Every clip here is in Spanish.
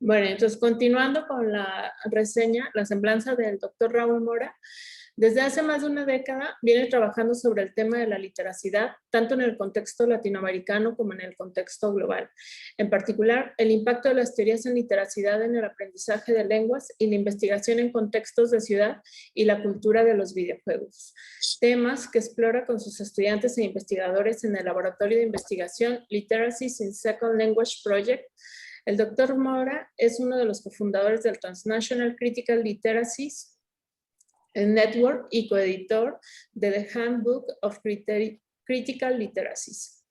Bueno, entonces continuando con la reseña, la semblanza del doctor Raúl Mora, desde hace más de una década viene trabajando sobre el tema de la literacidad, tanto en el contexto latinoamericano como en el contexto global. En particular, el impacto de las teorías en literacidad en el aprendizaje de lenguas y la investigación en contextos de ciudad y la cultura de los videojuegos. Temas que explora con sus estudiantes e investigadores en el Laboratorio de Investigación Literacies in Second Language Project. El doctor Mora es uno de los cofundadores del Transnational Critical Literacies Network y coeditor de The Handbook of Critical Literacies.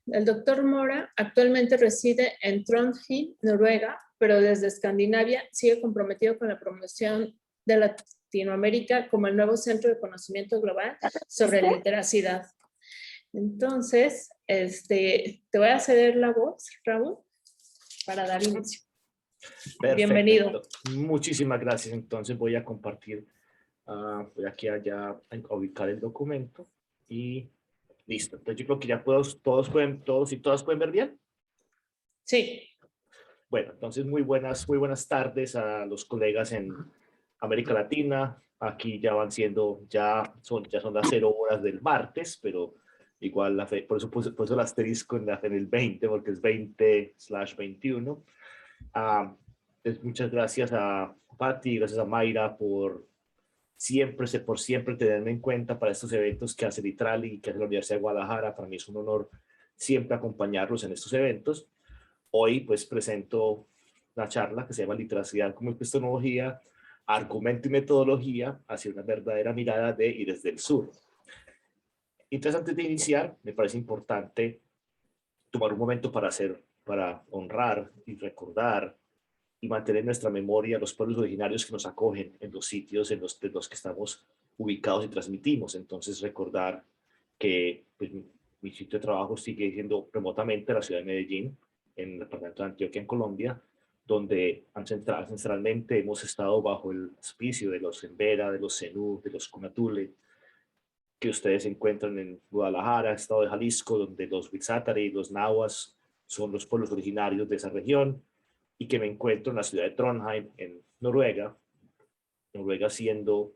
El doctor Mora actualmente reside en Trondheim, Noruega, pero desde Escandinavia sigue comprometido con la promoción de Latinoamérica como el nuevo centro de conocimiento global sobre literacidad. Entonces, te voy a ceder la voz, Raúl, para dar inicio. Perfecto. Bienvenido. Muchísimas gracias. Entonces voy a compartir, voy aquí a ubicar el documento y listo. Entonces yo creo que ya todos y todas pueden ver bien. Sí. Bueno, entonces muy buenas tardes a los colegas en América Latina. Aquí ya van siendo, ya son las 0 horas del martes, pero igual por eso el asterisco en el 20, porque es 20/21. Muchas gracias a Patti, gracias a Mayra por siempre tenerme en cuenta para estos eventos que hace Litrali y que hace la Universidad de Guadalajara. Para mí es un honor siempre acompañarlos en estos eventos. Hoy pues presento la charla que se llama Literacidad como epistemología, argumento y metodología hacia una verdadera mirada de y desde el sur. Entonces, antes de iniciar, me parece importante tomar un momento para honrar y recordar y mantener en nuestra memoria los pueblos originarios que nos acogen en los sitios en los que estamos ubicados y transmitimos. Entonces, recordar que pues, mi sitio de trabajo sigue siendo remotamente la ciudad de Medellín, en el departamento de Antioquia, en Colombia, donde ancestralmente hemos estado bajo el auspicio de los Embera, de los Zenú, de los Kunatule, que ustedes encuentran en Guadalajara, estado de Jalisco, donde los Wixátari y los Nahuas son los pueblos originarios de esa región, y que me encuentro en la ciudad de Trondheim, en Noruega, Noruega siendo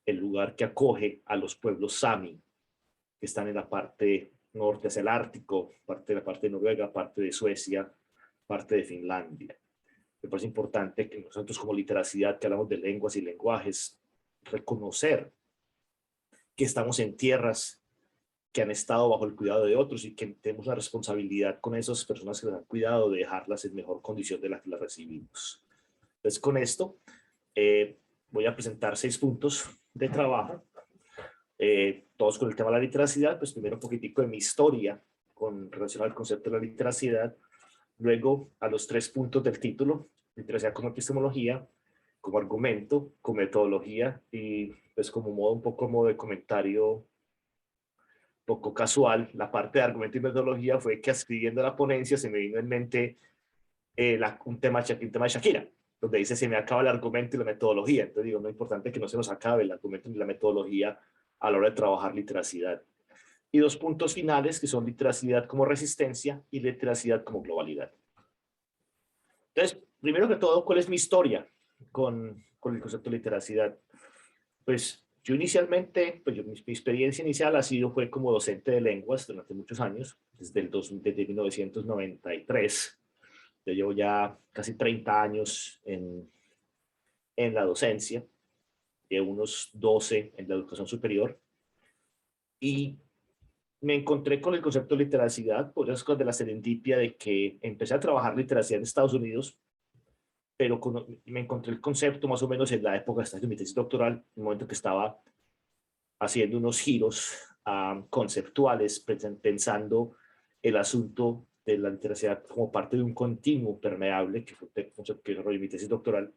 el lugar que acoge a los pueblos Sami, que están en la parte norte hacia el Ártico, parte de Noruega, parte de Suecia, parte de Finlandia. Me parece importante que nosotros como literacidad, que hablamos de lenguas y lenguajes, reconocer que estamos en tierras que han estado bajo el cuidado de otros y que tenemos una responsabilidad con esas personas que las han cuidado de dejarlas en mejor condición de la que las recibimos. Entonces, con esto voy a presentar 6 puntos de trabajo, todos con el tema de la literacidad. Pues primero un poquitico de mi historia con relación al concepto de la literacidad, luego a los 3 puntos del título, literacidad como epistemología, como argumento, como metodología y pues como un poco modo de comentario poco casual. La parte de argumento y metodología fue que escribiendo la ponencia se me vino en mente un tema de Shakira, donde dice se me acaba el argumento y la metodología. Entonces digo, no es importante que no se nos acabe el argumento ni la metodología a la hora de trabajar literacidad. Y 2 puntos finales que son literacidad como resistencia y literacidad como globalidad. Entonces, primero que todo, ¿cuál es mi historia con el concepto de literacidad? Pues yo inicialmente, mi experiencia inicial fue como docente de lenguas durante muchos años, desde 1993. Yo llevo ya casi 30 años en la docencia, de unos 12 en la educación superior, y me encontré con el concepto de literacidad por esas cosas de la serendipia de que empecé a trabajar literacidad en Estados Unidos, pero me encontré el concepto más o menos en la época de mi tesis doctoral, en el momento que estaba haciendo unos giros conceptuales, pensando el asunto de la literacidad como parte de un continuo permeable, que fue un concepto que desarrollé en mi tesis doctoral,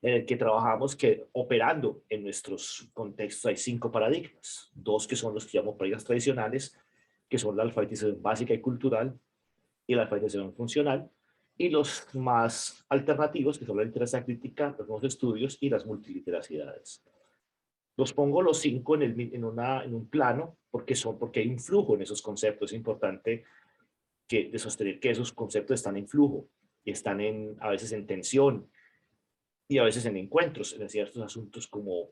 en el que trabajamos que operando en nuestros contextos hay 5 paradigmas, 2 que son los que llamamos paradigmas tradicionales, que son la alfabetización básica y cultural y la alfabetización funcional, y los más alternativos, que son la literacia crítica, los nuevos estudios y las multiliteracidades. Los pongo los 5 en un plano porque hay un flujo en esos conceptos. Es importante de sostener que esos conceptos están en flujo y están a veces en tensión y a veces en encuentros en ciertos asuntos, como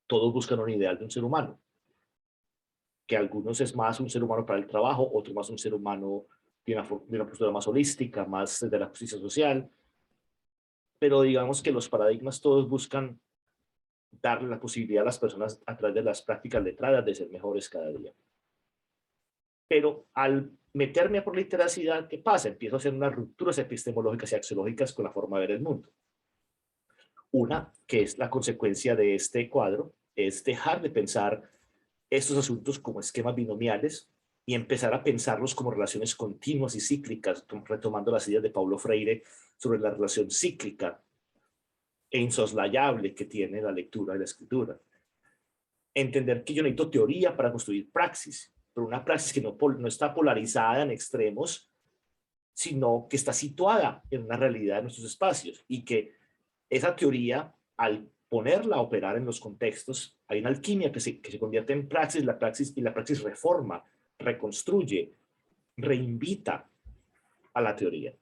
todos buscan un ideal de un ser humano, que algunos es más un ser humano para el trabajo, otros más un ser humano de una postura más holística, más de la justicia social, pero digamos que los paradigmas todos buscan darle la posibilidad a las personas a través de las prácticas letradas de ser mejores cada día. Pero al meterme por literacidad, ¿qué pasa? Empiezo a hacer unas rupturas epistemológicas y axiológicas con la forma de ver el mundo. Una, que es la consecuencia de este cuadro, es dejar de pensar estos asuntos como esquemas binomiales y empezar a pensarlos como relaciones continuas y cíclicas, retomando las ideas de Paulo Freire sobre la relación cíclica e insoslayable que tiene la lectura y la escritura. Entender que yo necesito teoría para construir praxis, pero una praxis que no está polarizada en extremos, sino que está situada en una realidad de nuestros espacios, y que esa teoría, al ponerla a operar en los contextos, hay una alquimia que se convierte en praxis, y la praxis reforma, reconstruye, reinvita a la teoría.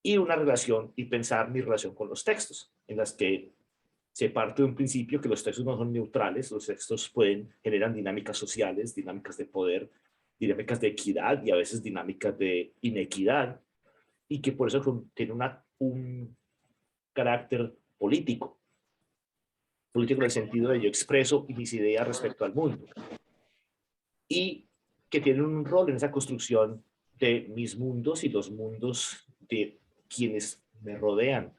Y una relación, y pensar mi relación con los textos, en las que se parte de un principio que los textos no son neutrales, los textos generan dinámicas sociales, dinámicas de poder, dinámicas de equidad y a veces dinámicas de inequidad, y que por eso tiene un carácter político en el sentido de yo expreso mis ideas respecto al mundo, y que tienen un rol en esa construcción de mis mundos y los mundos de quienes me rodean,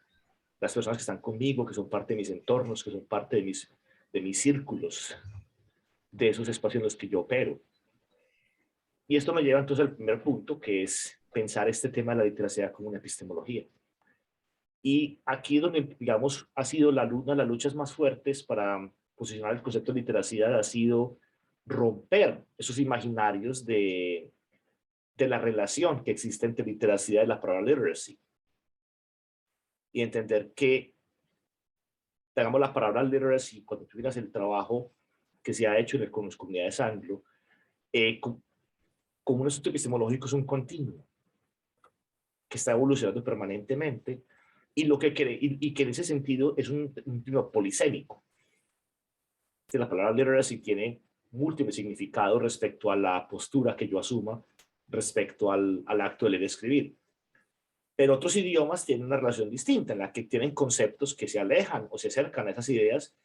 las personas que están conmigo, que son parte de mis entornos, que son parte de mis círculos, de esos espacios en los que yo opero. Y esto me lleva entonces al primer punto, que es pensar este tema de la literacidad como una epistemología. Y aquí donde, digamos, ha sido una de las luchas más fuertes para posicionar el concepto de literacidad, ha sido romper esos imaginarios de la relación que existe entre literacidad y la palabra literacy. Y entender que, digamos, la palabra literacy, cuando tú miras el trabajo que se ha hecho con las comunidades anglo, como un asunto epistemológico, es un continuo que está evolucionando permanentemente, y que en ese sentido es un término polisémico. La palabra literacy tiene múltiples significados respecto a la postura que yo asuma respecto al acto de leer y escribir. Pero otros idiomas tienen una relación distinta, en la que tienen conceptos que se alejan o se acercan a esas ideas,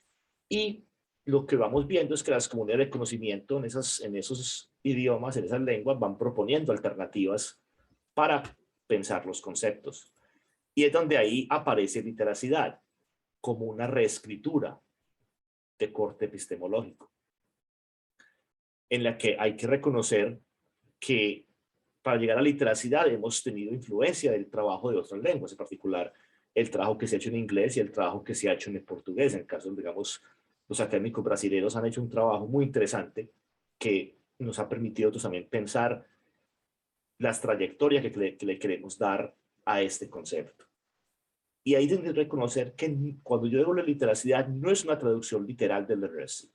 y lo que vamos viendo es que las comunidades de conocimiento en esos idiomas, en esas lenguas, van proponiendo alternativas para pensar los conceptos. Y es donde ahí aparece literacidad como una reescritura de corte epistemológico, en la que hay que reconocer que para llegar a la literacidad hemos tenido influencia del trabajo de otras lenguas, en particular el trabajo que se ha hecho en inglés y el trabajo que se ha hecho en el portugués. En el caso, digamos, los académicos brasileños han hecho un trabajo muy interesante que nos ha permitido también pensar las trayectorias que le queremos dar a este concepto. Y ahí deben reconocer que cuando yo digo la literacidad no es una traducción literal del literacy,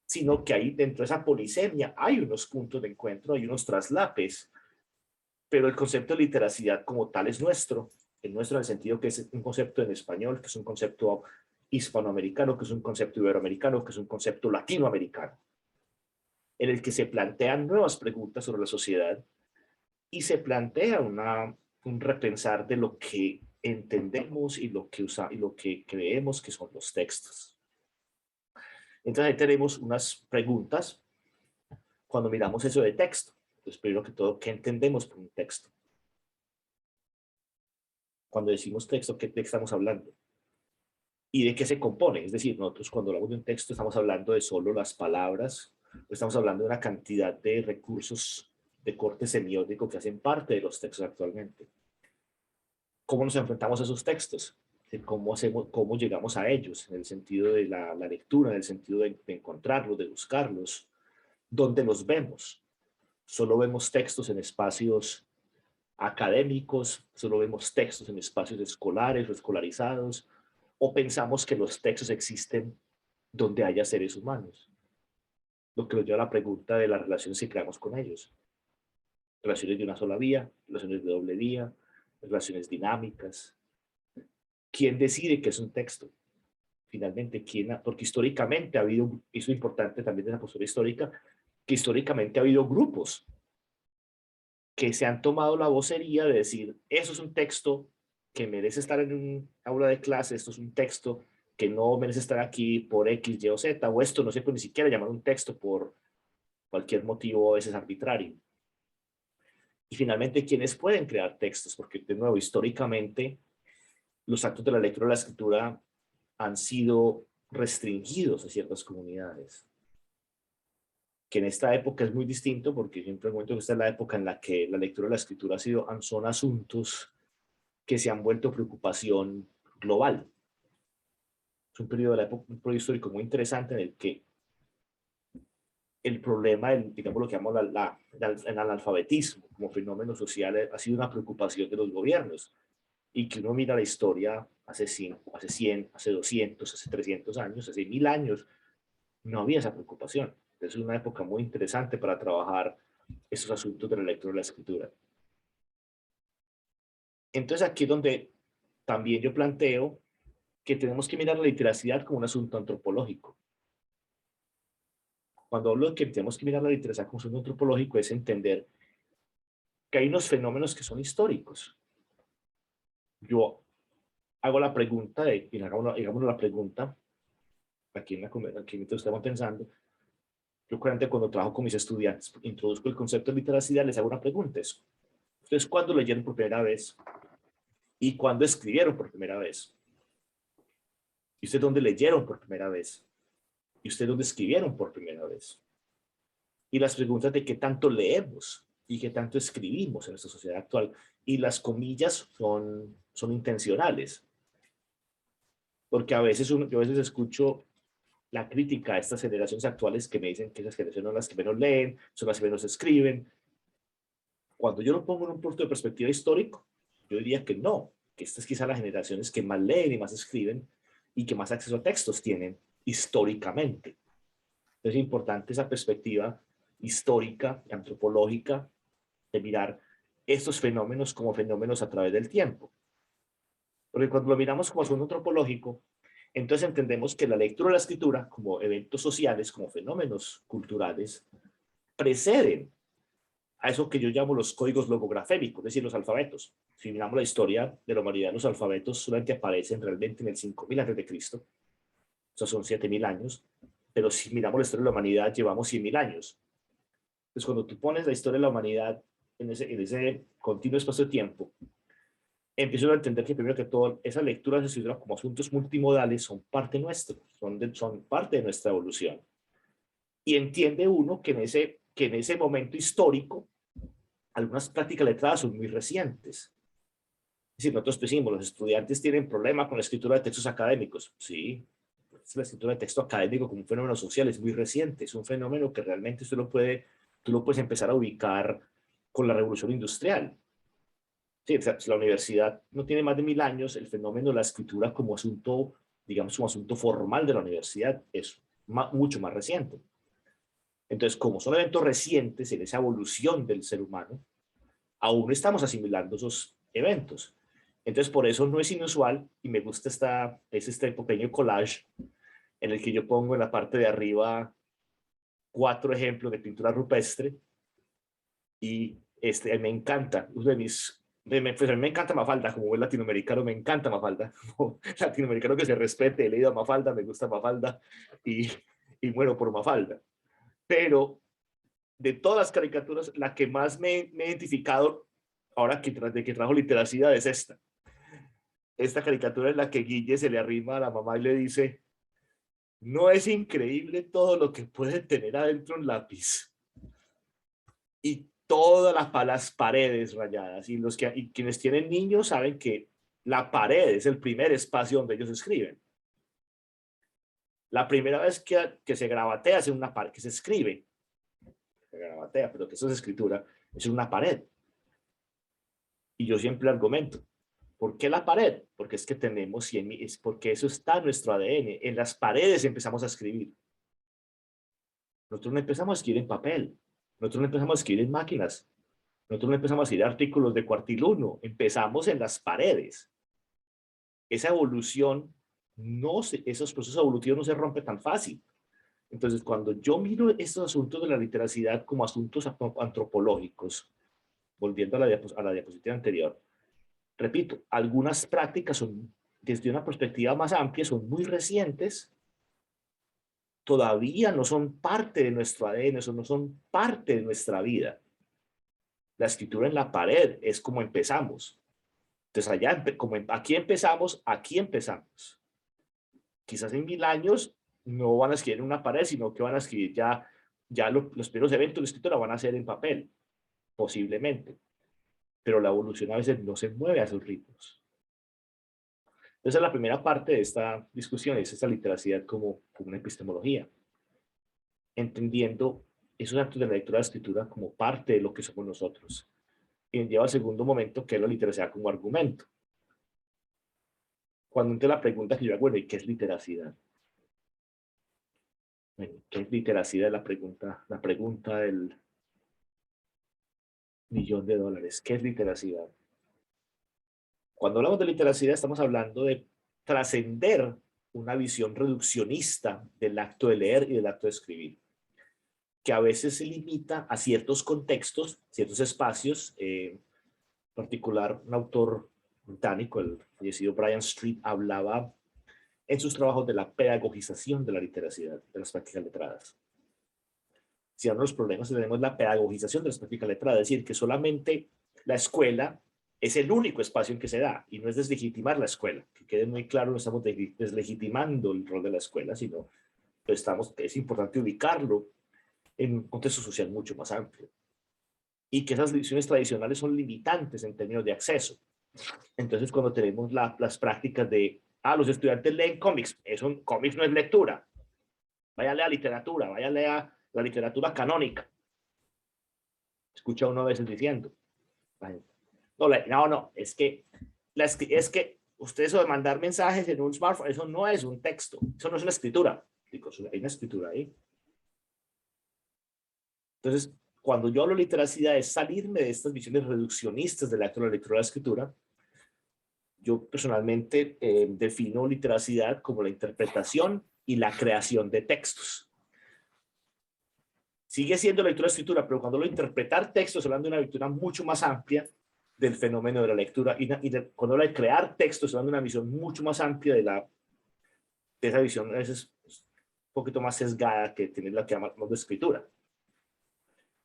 sino que ahí dentro de esa polisemia hay unos puntos de encuentro, hay unos traslapes, pero el concepto de literacidad como tal es nuestro en el sentido que es un concepto en español, que es un concepto hispanoamericano, que es un concepto iberoamericano, que es un concepto latinoamericano, en el que se plantean nuevas preguntas sobre la sociedad y se plantea un repensar de lo que entendemos y lo que creemos que son los textos. Entonces ahí tenemos unas preguntas cuando miramos eso de texto. Entonces, primero que todo, ¿qué entendemos por un texto? Cuando decimos texto, ¿qué texto estamos hablando? ¿Y de qué se compone? Es decir, nosotros cuando hablamos de un texto estamos hablando de solo las palabras, o estamos hablando de una cantidad de recursos de corte semiótico que hacen parte de los textos actualmente. ¿Cómo nos enfrentamos a esos textos? ¿Cómo llegamos a ellos? En el sentido de la lectura, en el sentido de encontrarlos, de buscarlos. ¿Dónde los vemos? Solo vemos textos en espacios académicos, solo vemos textos en espacios escolares o escolarizados, o pensamos que los textos existen donde haya seres humanos, lo que nos lleva a la pregunta de las relaciones que creamos con ellos. relaciones de una sola vía, relaciones de doble vía, relaciones dinámicas. ¿Quién decide qué es un texto? Finalmente, porque históricamente ha habido, eso es importante también de la postura histórica, que históricamente ha habido grupos que se han tomado la vocería de decir, eso es un texto que merece estar en un aula de clase, esto es un texto que no merece estar aquí por X, Y o Z, o esto no se puede ni siquiera llamar un texto por cualquier motivo a veces arbitrario. Y finalmente, ¿quiénes pueden crear textos? Porque, de nuevo, históricamente, los actos de la lectura y la escritura han sido restringidos a ciertas comunidades. Que en esta época es muy distinto, porque siempre cuento que esta es la época en la que la lectura y la escritura son asuntos que se han vuelto preocupación global. Es un periodo de la época, un periodo histórico muy interesante en el que el problema, digamos lo que llamamos el analfabetismo como fenómeno social, ha sido una preocupación de los gobiernos. Y que uno mira la historia hace 5, hace 100, hace 200, hace 300 años, hace 1000 años, no había esa preocupación. Es una época muy interesante para trabajar esos asuntos de la lectura y la escritura. Entonces aquí es donde también yo planteo que tenemos que mirar la literacidad como un asunto antropológico. Cuando hablo de que tenemos que mirar la literacidad como un asunto antropológico es entender que hay unos fenómenos que son históricos. Yo hago la pregunta, digamos la pregunta, aquí mientras estamos pensando, yo cuando trabajo con mis estudiantes, introduzco el concepto de literacidad, les hago una pregunta. ¿Ustedes cuándo leyeron por primera vez? ¿Y cuándo escribieron por primera vez? ¿Y ustedes dónde leyeron por primera vez? ¿Y ustedes dónde escribieron por primera vez? Y las preguntas de qué tanto leemos y qué tanto escribimos en nuestra sociedad actual. Y las comillas son intencionales. Porque yo a veces escucho la crítica a estas generaciones actuales que me dicen que esas generaciones son las que menos leen, son las que menos escriben. Cuando yo lo pongo en un punto de perspectiva histórico, yo diría que no, que estas quizás las generaciones que más leen y más escriben y que más acceso a textos tienen históricamente. Es importante esa perspectiva histórica y antropológica de mirar estos fenómenos como fenómenos a través del tiempo. Porque cuando lo miramos como asunto antropológico, entonces entendemos que la lectura y la escritura como eventos sociales, como fenómenos culturales, preceden a eso que yo llamo los códigos logografémicos, es decir, los alfabetos. Si miramos la historia de la humanidad, los alfabetos solamente aparecen realmente en el 5000 a.C., o sea, son 7000 años, pero si miramos la historia de la humanidad, llevamos 100.000 años. Entonces, cuando tú pones la historia de la humanidad en ese continuo espacio de tiempo, empiezo a entender que primero que todo, esas lecturas de escritura como asuntos multimodales son parte nuestra, son parte de nuestra evolución. Y entiende uno que en ese momento histórico, algunas prácticas letradas son muy recientes. Es decir, nosotros decimos, los estudiantes tienen problemas con la escritura de textos académicos. Sí, la escritura de texto académico como un fenómeno social es muy reciente, es un fenómeno que realmente tú lo puedes empezar a ubicar con la revolución industrial. Sí, o sea, la universidad no tiene más de 1000 años, el fenómeno de la escritura como asunto, digamos, como asunto formal de la universidad es mucho más reciente. Entonces, como son eventos recientes en esa evolución del ser humano, aún estamos asimilando esos eventos. Entonces, por eso no es inusual, y me gusta este pequeño collage en el que yo pongo en la parte de arriba 4 ejemplos de pintura rupestre, y me encanta, uno de mis pues a mí me encanta Mafalda, como buen latinoamericano me encanta Mafalda, como latinoamericano que se respete, he leído a Mafalda, me gusta Mafalda y muero por Mafalda. Pero de todas las caricaturas, la que más me he identificado ahora de que trajo literacidad es esta. Esta caricatura es la que Guille se le arrima a la mamá y le dice, ¿no es increíble todo lo que puede tener adentro un lápiz? Y todas las paredes rayadas. Y quienes tienen niños saben que la pared es el primer espacio donde ellos escriben. La primera vez que se gravatea es en una pared, que se escribe. Se gravatea, pero que eso es escritura, es en una pared. Y yo siempre argumento, ¿por qué la pared? Porque es que tenemos 100.000, es porque eso está en nuestro ADN. En las paredes empezamos a escribir. Nosotros no empezamos a escribir en papel. Nosotros no empezamos a escribir en máquinas. Nosotros no empezamos a escribir artículos de cuartiluno, empezamos en las paredes. Esa evolución, esos procesos evolutivos no se rompen tan fácil. Entonces, cuando yo miro estos asuntos de la literacidad como asuntos antropológicos, volviendo a la diapositiva anterior, repito, algunas prácticas son, desde una perspectiva más amplia, son muy recientes, todavía no son parte de nuestro ADN, no son parte de nuestra vida. La escritura en la pared es como empezamos. Entonces, aquí empezamos. Quizás en 1000 años no van a escribir en una pared, sino que van a escribir los primeros eventos de escritura van a ser en papel, posiblemente. Pero la evolución a veces no se mueve a esos ritmos. Esa es la primera parte de esta discusión, es esta literacidad como una epistemología. Entendiendo esos actos de la lectura de la escritura como parte de lo que somos nosotros. Y nos lleva al segundo momento, que es la literacidad como argumento. Cuando entra la pregunta que yo hago, bueno, ¿y qué es literacidad? Bueno, ¿qué es literacidad? La pregunta del $1.000.000. ¿Qué es literacidad? Cuando hablamos de literacidad estamos hablando de trascender una visión reduccionista del acto de leer y del acto de escribir, que a veces se limita a ciertos contextos, ciertos espacios. En particular, un autor británico, el fallecido Brian Street, hablaba en sus trabajos de la pedagogización de la literacidad, de las prácticas letradas. Si uno de los problemas que tenemos es la pedagogización de las prácticas letradas, es decir, que solamente la escuela es el único espacio en que se da, y no es deslegitimar la escuela, que quede muy claro, no estamos deslegitimando el rol de la escuela, sino que es importante ubicarlo en un contexto social mucho más amplio, y que esas visiones tradicionales son limitantes en términos de acceso. Entonces, cuando tenemos las prácticas de, los estudiantes leen cómics, cómics no es lectura, vaya a leer literatura, vaya a leer la literatura canónica. Escucha uno a veces diciendo, no, es que usted eso de mandar mensajes en un smartphone, eso no es un texto, eso no es una escritura. Digo, hay una escritura ahí. Entonces, cuando yo hablo de literacidad es salirme de estas visiones reduccionistas del acto de la lectura y la escritura. Yo personalmente defino literacidad como la interpretación y la creación de textos. Sigue siendo lectura y escritura, pero cuando lo interpretar textos, hablando de una lectura mucho más amplia del fenómeno de la lectura, cuando hablo de crear textos, hablando de una visión mucho más amplia de esa visión, a veces un poquito más sesgada que tiene la que llamamos de escritura,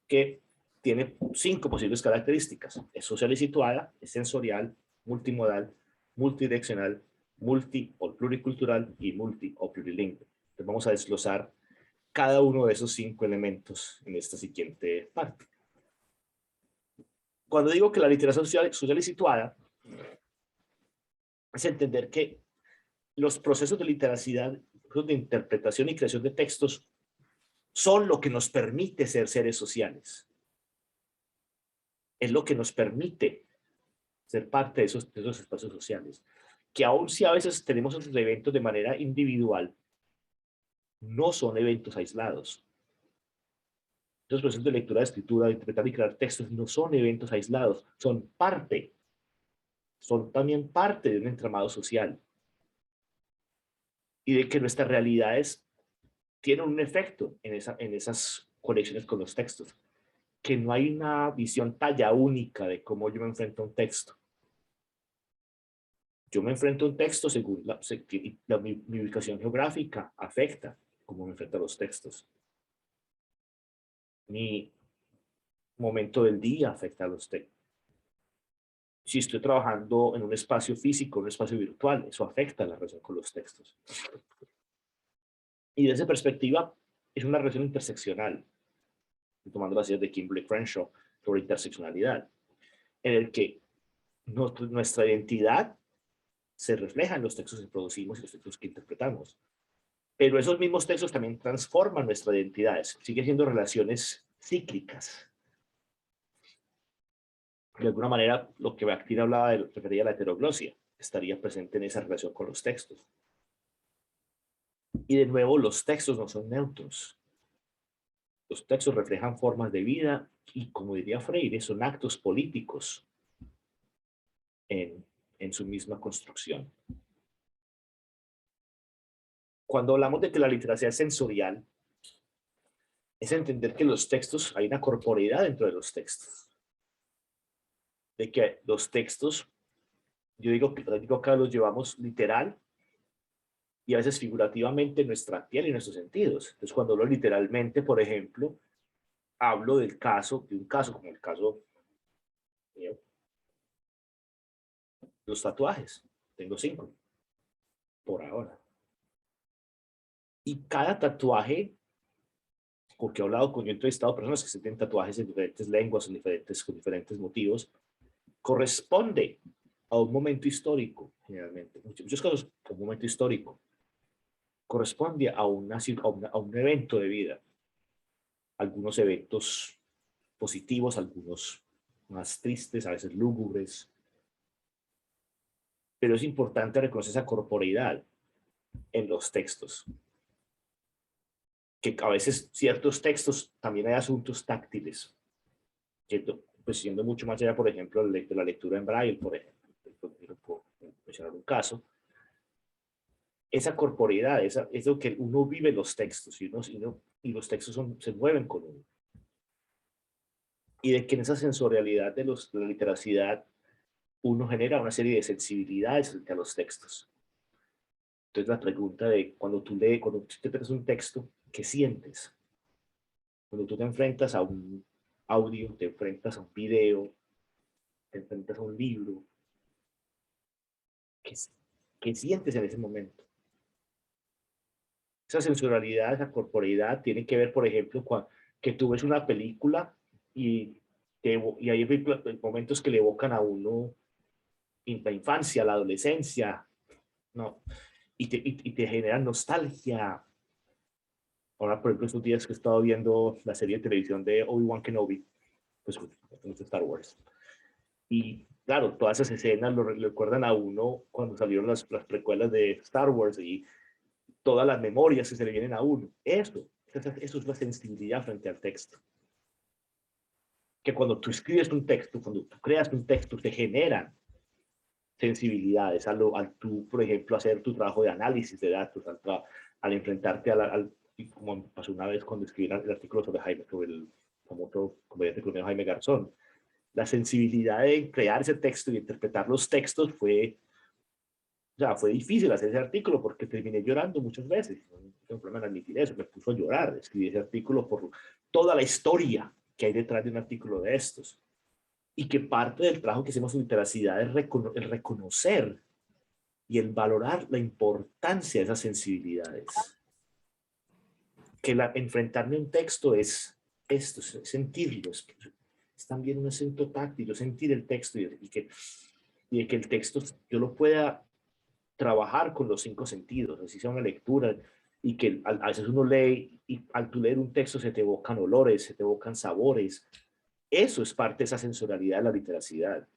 que tiene 5 posibles características. Es social y situada, es sensorial, multimodal, multidireccional, multi o pluricultural y multi o plurilingüe. Entonces vamos a desglosar cada uno de esos 5 elementos en esta siguiente parte. Cuando digo que la literatura social y situada, es entender que los procesos de literacidad, de interpretación y creación de textos, son lo que nos permite ser seres sociales. Es lo que nos permite ser parte de esos espacios sociales. Que aun si a veces tenemos esos eventos de manera individual, no son eventos aislados. Los procesos de lectura, de escritura, de interpretar y crear textos no son eventos aislados, son también parte de un entramado social. Y de que nuestras realidades tienen un efecto en esas conexiones con los textos. Que no hay una visión talla única de cómo yo me enfrento a un texto. Yo me enfrento a un texto según mi ubicación geográfica afecta cómo me enfrento a los textos. Mi momento del día afecta a los textos. Si estoy trabajando en un espacio físico, en un espacio virtual, eso afecta la relación con los textos. Y desde esa perspectiva, es una relación interseccional, tomando las ideas de Kimberly Crenshaw sobre interseccionalidad, en el que nuestra identidad se refleja en los textos que producimos y los textos que interpretamos. Pero esos mismos textos también transforman nuestras identidades. Sigue siendo relaciones cíclicas. De alguna manera, lo que Bakhtin hablaba refería a la heteroglosia, estaría presente en esa relación con los textos. Y de nuevo, los textos no son neutros. Los textos reflejan formas de vida y, como diría Freire, son actos políticos en su misma construcción. Cuando hablamos de que la literacia es sensorial, es entender que los textos, hay una corporeidad dentro de los textos. De que los textos, yo digo que acá los llevamos literal y a veces figurativamente en nuestra piel y nuestros sentidos. Entonces, cuando hablo literalmente, por ejemplo, hablo de un caso como el caso mío, los tatuajes. Tengo 5 por ahora. Y cada tatuaje, porque he hablado con, yo he entrevistado personas que se tienen tatuajes en diferentes lenguas, con diferentes motivos, corresponde a un momento histórico, generalmente. En muchos casos, a un momento histórico. Corresponde a un evento de vida. Algunos eventos positivos, algunos más tristes, a veces lúgubres. Pero es importante reconocer esa corporeidad en los textos. Que a veces ciertos textos también hay asuntos táctiles. ¿Cierto? Pues siendo mucho más allá, por ejemplo, de la lectura en braille, por ejemplo, por mencionar un caso, esa corporeidad, es lo que uno vive en los textos y los textos se mueven con uno. Y de que en esa sensorialidad de la literacidad uno genera una serie de sensibilidades frente a los textos. Entonces la pregunta de cuando tú te metes un texto, ¿qué sientes? Cuando tú te enfrentas a un audio, te enfrentas a un video, te enfrentas a un libro, ¿qué, qué sientes en ese momento? Esa sensorialidad, esa corporeidad tiene que ver, por ejemplo, que tú ves una película y hay momentos que le evocan a uno la infancia, la adolescencia, ¿no? Y te generan nostalgia. Ahora, por ejemplo, estos días que he estado viendo la serie de televisión de Obi-Wan Kenobi, pues de Star Wars. Y claro, todas esas escenas lo recuerdan a uno cuando salieron las precuelas de Star Wars y todas las memorias que se le vienen a uno. Eso es la sensibilidad frente al texto. Que cuando tú escribes un texto, cuando tú creas un texto, te generan sensibilidades al tú, por ejemplo, hacer tu trabajo de análisis de datos, al enfrentarte como pasó una vez cuando escribí el artículo sobre el famoso comediante colombiano Jaime Garzón. La sensibilidad de crear ese texto y interpretar los textos fue difícil hacer ese artículo porque terminé llorando muchas veces. No tengo problema en admitir eso, me puso a llorar. Escribí ese artículo por toda la historia que hay detrás de un artículo de estos. Y que parte del trabajo que hacemos en literacidad es el reconocer y el valorar la importancia de esas sensibilidades. Que enfrentarme a un texto es esto, es sentirlo, es también un acento táctil, sentir el texto y que el texto yo lo pueda trabajar con los 5 sentidos, así sea una lectura, y que a veces uno lee y al tú leer un texto se te evocan olores, se te evocan sabores. Eso es parte de esa sensorialidad de la literacidad.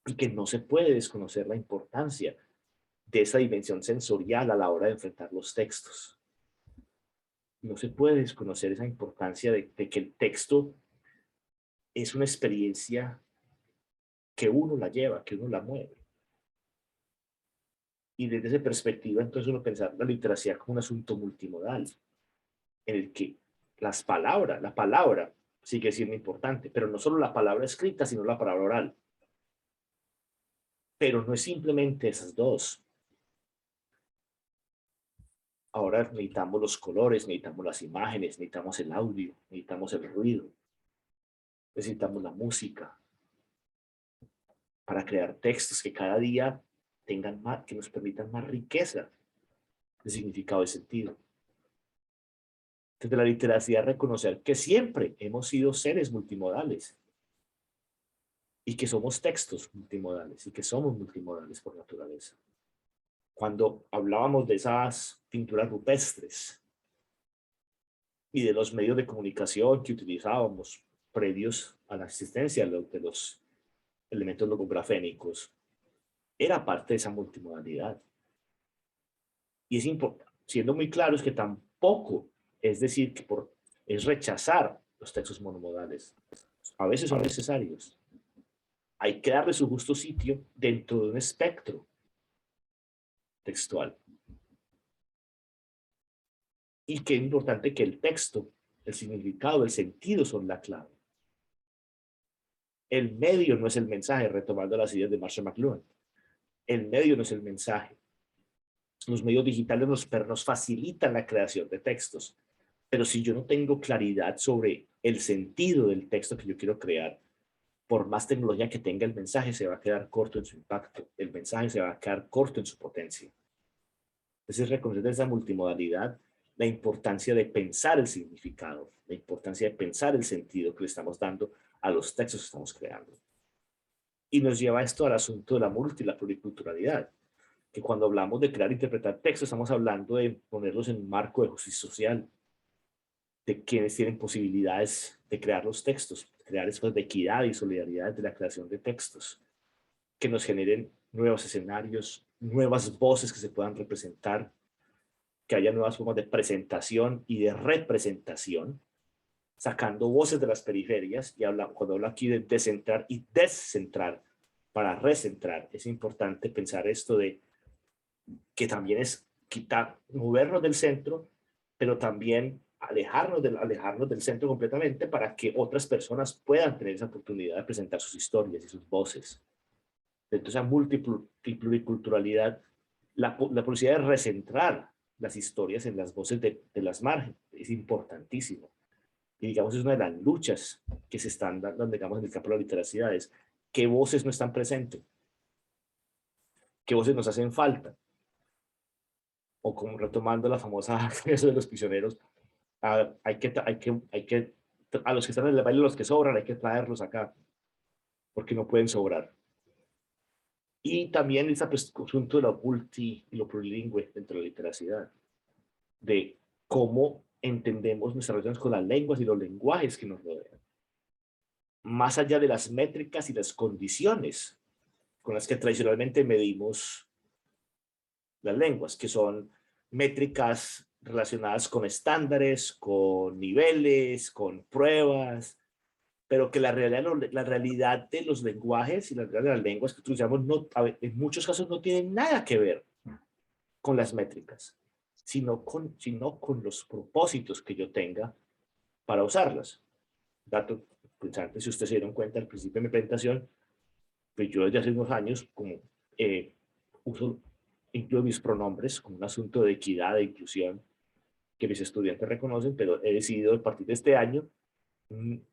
Y que no se puede desconocer la importancia de esa dimensión sensorial a la hora de enfrentar los textos. No se puede desconocer esa importancia de que el texto es una experiencia que uno la lleva, que uno la mueve. Y desde esa perspectiva, entonces uno pensar la literacia como un asunto multimodal, en el que la palabra sigue siendo importante, pero no solo la palabra escrita, sino la palabra oral. Pero no es simplemente esas dos. Ahora necesitamos los colores, necesitamos las imágenes, necesitamos el audio, necesitamos el ruido, necesitamos la música para crear textos que cada día tengan más, que nos permitan más riqueza de significado y sentido. Desde la literacia, reconocer que siempre hemos sido seres multimodales y que somos textos multimodales y que somos multimodales por naturaleza. Cuando hablábamos de esas pinturas rupestres y de los medios de comunicación que utilizábamos previos a la existencia de los elementos logografénicos, era parte de esa multimodalidad. Y es importante, siendo muy claro, es que tampoco es decir que por es rechazar los textos monomodales. A veces son necesarios. Hay que darle su justo sitio dentro de un espectro textual. Y que es importante que el texto, el significado, el sentido son la clave. El medio no es el mensaje, retomando las ideas de Marshall McLuhan. El medio no es el mensaje. Los medios digitales nos facilitan la creación de textos, pero si yo no tengo claridad sobre el sentido del texto que yo quiero crear, por más tecnología que tenga, el mensaje se va a quedar corto en su impacto, el mensaje se va a quedar corto en su potencia. Entonces, reconocer esa multimodalidad, la importancia de pensar el significado, la importancia de pensar el sentido que le estamos dando a los textos que estamos creando. Y nos lleva esto al asunto de la multi y la pluriculturalidad, que cuando hablamos de crear e interpretar textos, estamos hablando de ponerlos en un marco de justicia social, de quienes tienen posibilidades de crear los textos, crear espacios de equidad y solidaridad de la creación de textos, que nos generen nuevos escenarios, nuevas voces que se puedan representar, que haya nuevas formas de presentación y de representación, sacando voces de las periferias, y cuando hablo aquí de descentrar y descentrar para recentrar, es importante pensar esto de que también es quitar, movernos del centro, pero también alejarnos del centro completamente para que otras personas puedan tener esa oportunidad de presentar sus historias y sus voces. Entonces, esa multiculturalidad, la posibilidad de recentrar las historias en las voces de las márgenes es importantísimo. Y digamos, es una de las luchas que se están dando, digamos, en el campo de la literacidad, es qué voces no están presentes, qué voces nos hacen falta. O como retomando la famosa eso de los prisioneros, a los que están en el baile, los que sobran, hay que traerlos acá, porque no pueden sobrar. Y también ese asunto de lo multi y lo plurilingüe dentro de la literacidad, de cómo entendemos nuestras relaciones con las lenguas y los lenguajes que nos rodean, más allá de las métricas y las condiciones con las que tradicionalmente medimos las lenguas, que son métricas relacionadas con estándares, con niveles, con pruebas, pero que la realidad de los lenguajes y la realidad de las lenguas que utilizamos en muchos casos no tienen nada que ver con las métricas, sino con los propósitos que yo tenga para usarlas. Dato interesante, si ustedes se dieron cuenta al principio de mi presentación, pues yo desde hace unos años como incluyo mis pronombres como un asunto de equidad, de inclusión, que mis estudiantes reconocen, pero he decidido a partir de este año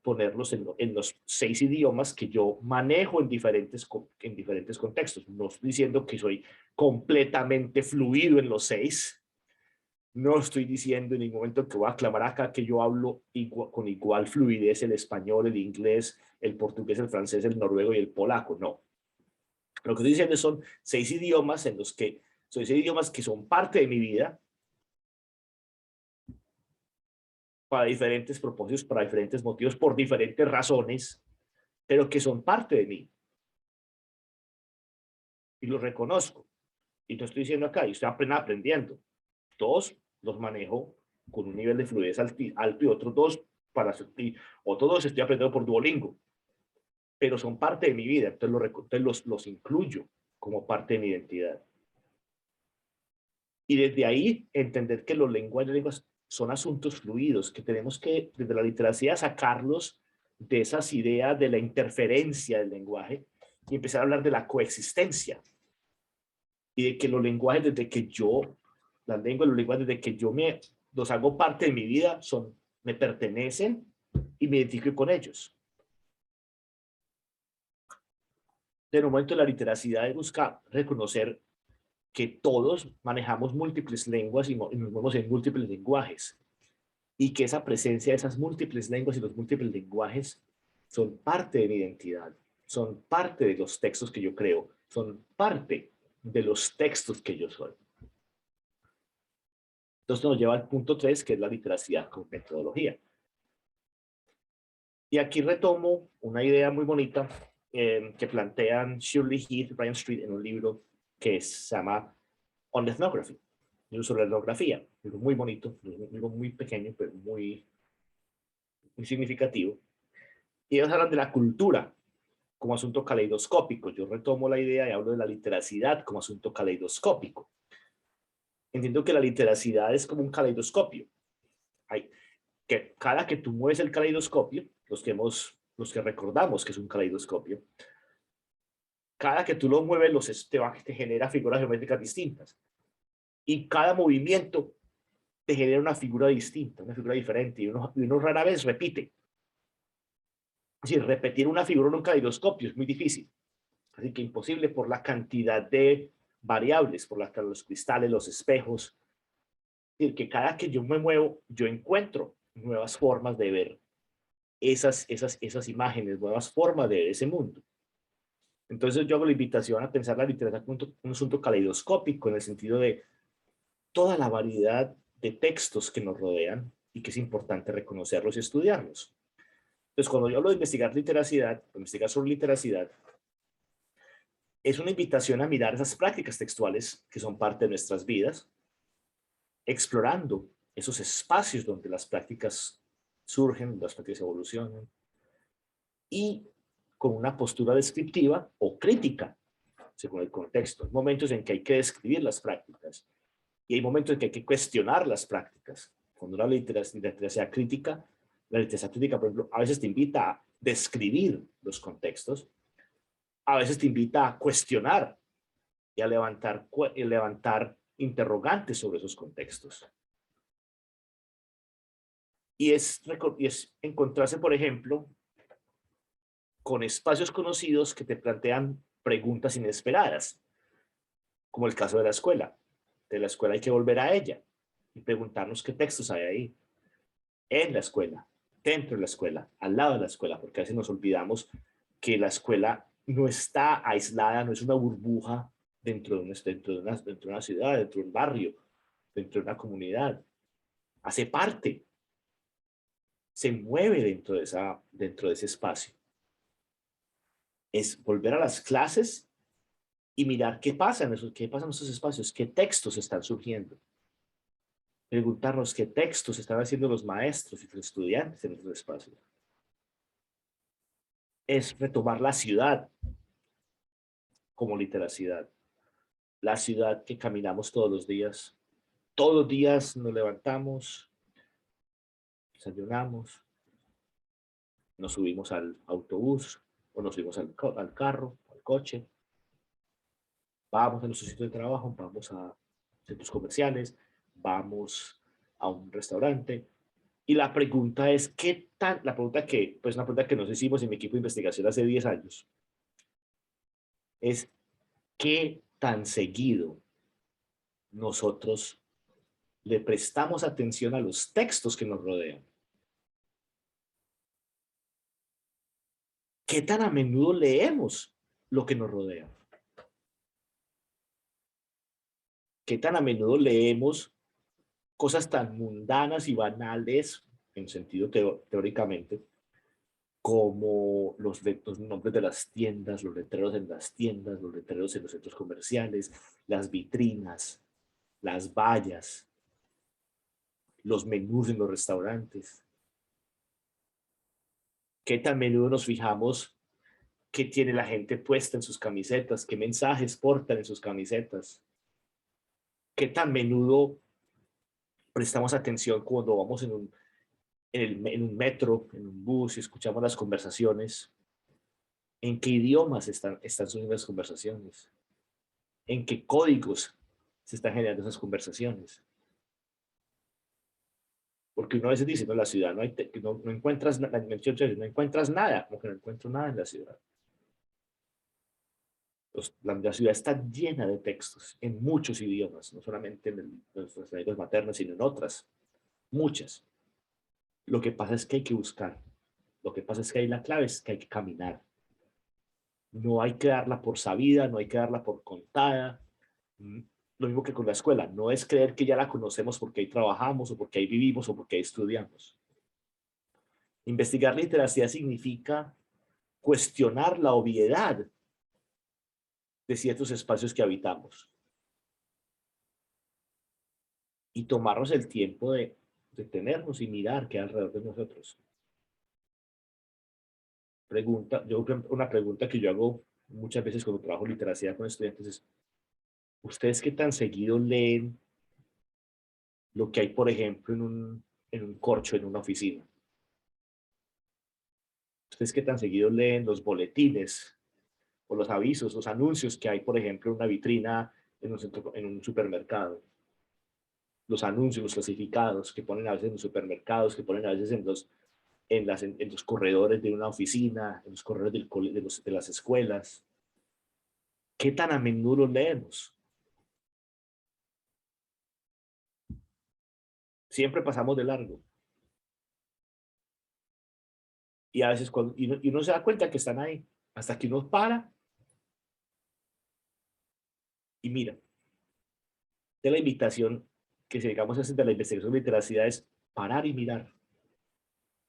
ponerlos en los 6 idiomas que yo manejo en diferentes contextos. No estoy diciendo que soy completamente fluido en los 6. No estoy diciendo en ningún momento que voy a aclamar acá que yo hablo con igual fluidez el español, el inglés, el portugués, el francés, el noruego y el polaco. No. Lo que estoy diciendo son 6 idiomas en los que son 6 idiomas que son parte de mi vida, para diferentes propósitos, para diferentes motivos, por diferentes razones, pero que son parte de mí. Y los reconozco. Y no estoy diciendo acá, y estoy aprendiendo. 2 los manejo con un nivel de fluidez alto y otros 2 otros 2 estoy aprendiendo por Duolingo. Pero son parte de mi vida, entonces los incluyo como parte de mi identidad. Y desde ahí entender que los lenguajes son asuntos fluidos, que tenemos que, desde la literacia, sacarlos de esas ideas de la interferencia del lenguaje y empezar a hablar de la coexistencia. Y de que los lenguajes, desde que yo los hago parte de mi vida, me pertenecen y me identifico con ellos. En un momento de la literacidad es buscar reconocer que todos manejamos múltiples lenguas y nos movemos en múltiples lenguajes, y que esa presencia de esas múltiples lenguas y los múltiples lenguajes son parte de mi identidad, son parte de los textos que yo creo, son parte de los textos que yo soy. Entonces nos lleva al punto 3, que es la literacidad como metodología. Y aquí retomo una idea muy bonita que plantean Shirley Heath y Brian Street en un libro que se llama On Ethnography, sobre la etnografía. Un libro muy bonito, un libro muy pequeño, pero muy muy significativo. Y ellos hablan de la cultura como asunto caleidoscópico. Yo retomo la idea y hablo de la literacidad como asunto caleidoscópico. Entiendo que la literacidad es como un caleidoscopio. Cada que tú mueves el caleidoscopio, los que recordamos que es un caleidoscopio, cada que tú lo mueves te genera figuras geométricas distintas. Y cada movimiento te genera una figura distinta, una figura diferente, y uno rara vez repite. Es decir, repetir una figura en un caleidoscopio es muy difícil. Así que imposible por la cantidad de variables, por los cristales, los espejos. Es decir, que cada que yo me muevo, yo encuentro nuevas formas de ver esas imágenes, nuevas formas de ver ese mundo. Entonces yo hago la invitación a pensar la literatura como un asunto caleidoscópico, en el sentido de toda la variedad de textos que nos rodean y que es importante reconocerlos y estudiarlos. Entonces, cuando yo hablo de investigar literacidad, investigar sobre literacidad, es una invitación a mirar esas prácticas textuales que son parte de nuestras vidas, explorando esos espacios donde las prácticas surgen, las prácticas evolucionan, y con una postura descriptiva o crítica, según el contexto. Hay momentos en que hay que describir las prácticas y hay momentos en que hay que cuestionar las prácticas. Cuando una literacia crítica, la literacia crítica, por ejemplo, a veces te invita a describir los contextos, a veces te invita a cuestionar y a levantar interrogantes sobre esos contextos. Y es encontrarse, por ejemplo, con espacios conocidos que te plantean preguntas inesperadas, como el caso de la escuela. De la escuela hay que volver a ella y preguntarnos qué textos hay ahí, en la escuela, dentro de la escuela, al lado de la escuela, porque a veces nos olvidamos que la escuela no está aislada, no es una burbuja dentro de una ciudad, dentro de un barrio, dentro de una comunidad. Hace parte, se mueve dentro de ese espacio. Es volver a las clases y mirar qué pasa en esos espacios, qué textos están surgiendo. Preguntarnos qué textos están haciendo los maestros y los estudiantes en esos espacios. Es retomar la ciudad como literacidad. La ciudad que caminamos todos los días. Todos los días nos levantamos, desayunamos, nos subimos al autobús o nos subimos al carro, al coche. Vamos a nuestro sitio de trabajo, vamos a centros comerciales, vamos a un restaurante. Y la pregunta es, una pregunta que nos hicimos en mi equipo de investigación hace 10 años, es ¿qué tan seguido nosotros le prestamos atención a los textos que nos rodean? ¿Qué tan a menudo leemos lo que nos rodea? ¿Qué tan a menudo leemos cosas tan mundanas y banales, en sentido teóricamente, como los nombres de las tiendas, los letreros en las tiendas, los letreros en los centros comerciales, las vitrinas, las vallas, los menús en los restaurantes? ¿Qué tan a menudo nos fijamos qué tiene la gente puesta en sus camisetas, qué mensajes portan en sus camisetas? ¿Qué tan a menudo prestamos atención cuando vamos en un metro, en un bus y escuchamos las conversaciones? ¿En qué idiomas están sucediendo las conversaciones? ¿En qué códigos se están generando esas conversaciones? Porque uno a veces dice, no, la ciudad no encuentras nada, no encuentras nada, como que no encuentro nada en la ciudad. La ciudad está llena de textos en muchos idiomas, no solamente en nuestras lenguas maternas, sino en otras, muchas. Lo que pasa es que hay que buscar, lo que pasa es que ahí la clave es que hay que caminar. No hay que darla por sabida, no hay que darla por contada. Lo mismo que con la escuela, no es creer que ya la conocemos porque ahí trabajamos o porque ahí vivimos o porque ahí estudiamos. Investigar literacidad significa cuestionar la obviedad de ciertos espacios que habitamos y tomarnos el tiempo de detenernos y mirar qué hay alrededor de nosotros. una pregunta que yo hago muchas veces cuando trabajo literacia con estudiantes es, ¿ustedes qué tan seguido leen lo que hay, por ejemplo, en un corcho, en una oficina? ¿Ustedes qué tan seguido leen los boletines o los avisos, los anuncios que hay, por ejemplo, en una vitrina en un supermercado? Los anuncios, los clasificados que ponen a veces en los supermercados, que ponen a veces en los corredores de una oficina, en los corredores de las escuelas. ¿Qué tan a menudo leemos? Siempre pasamos de largo. Y a veces y uno se da cuenta que están ahí, hasta que uno para y mira. De la invitación que si digamos es de la investigación de literacidad es parar y mirar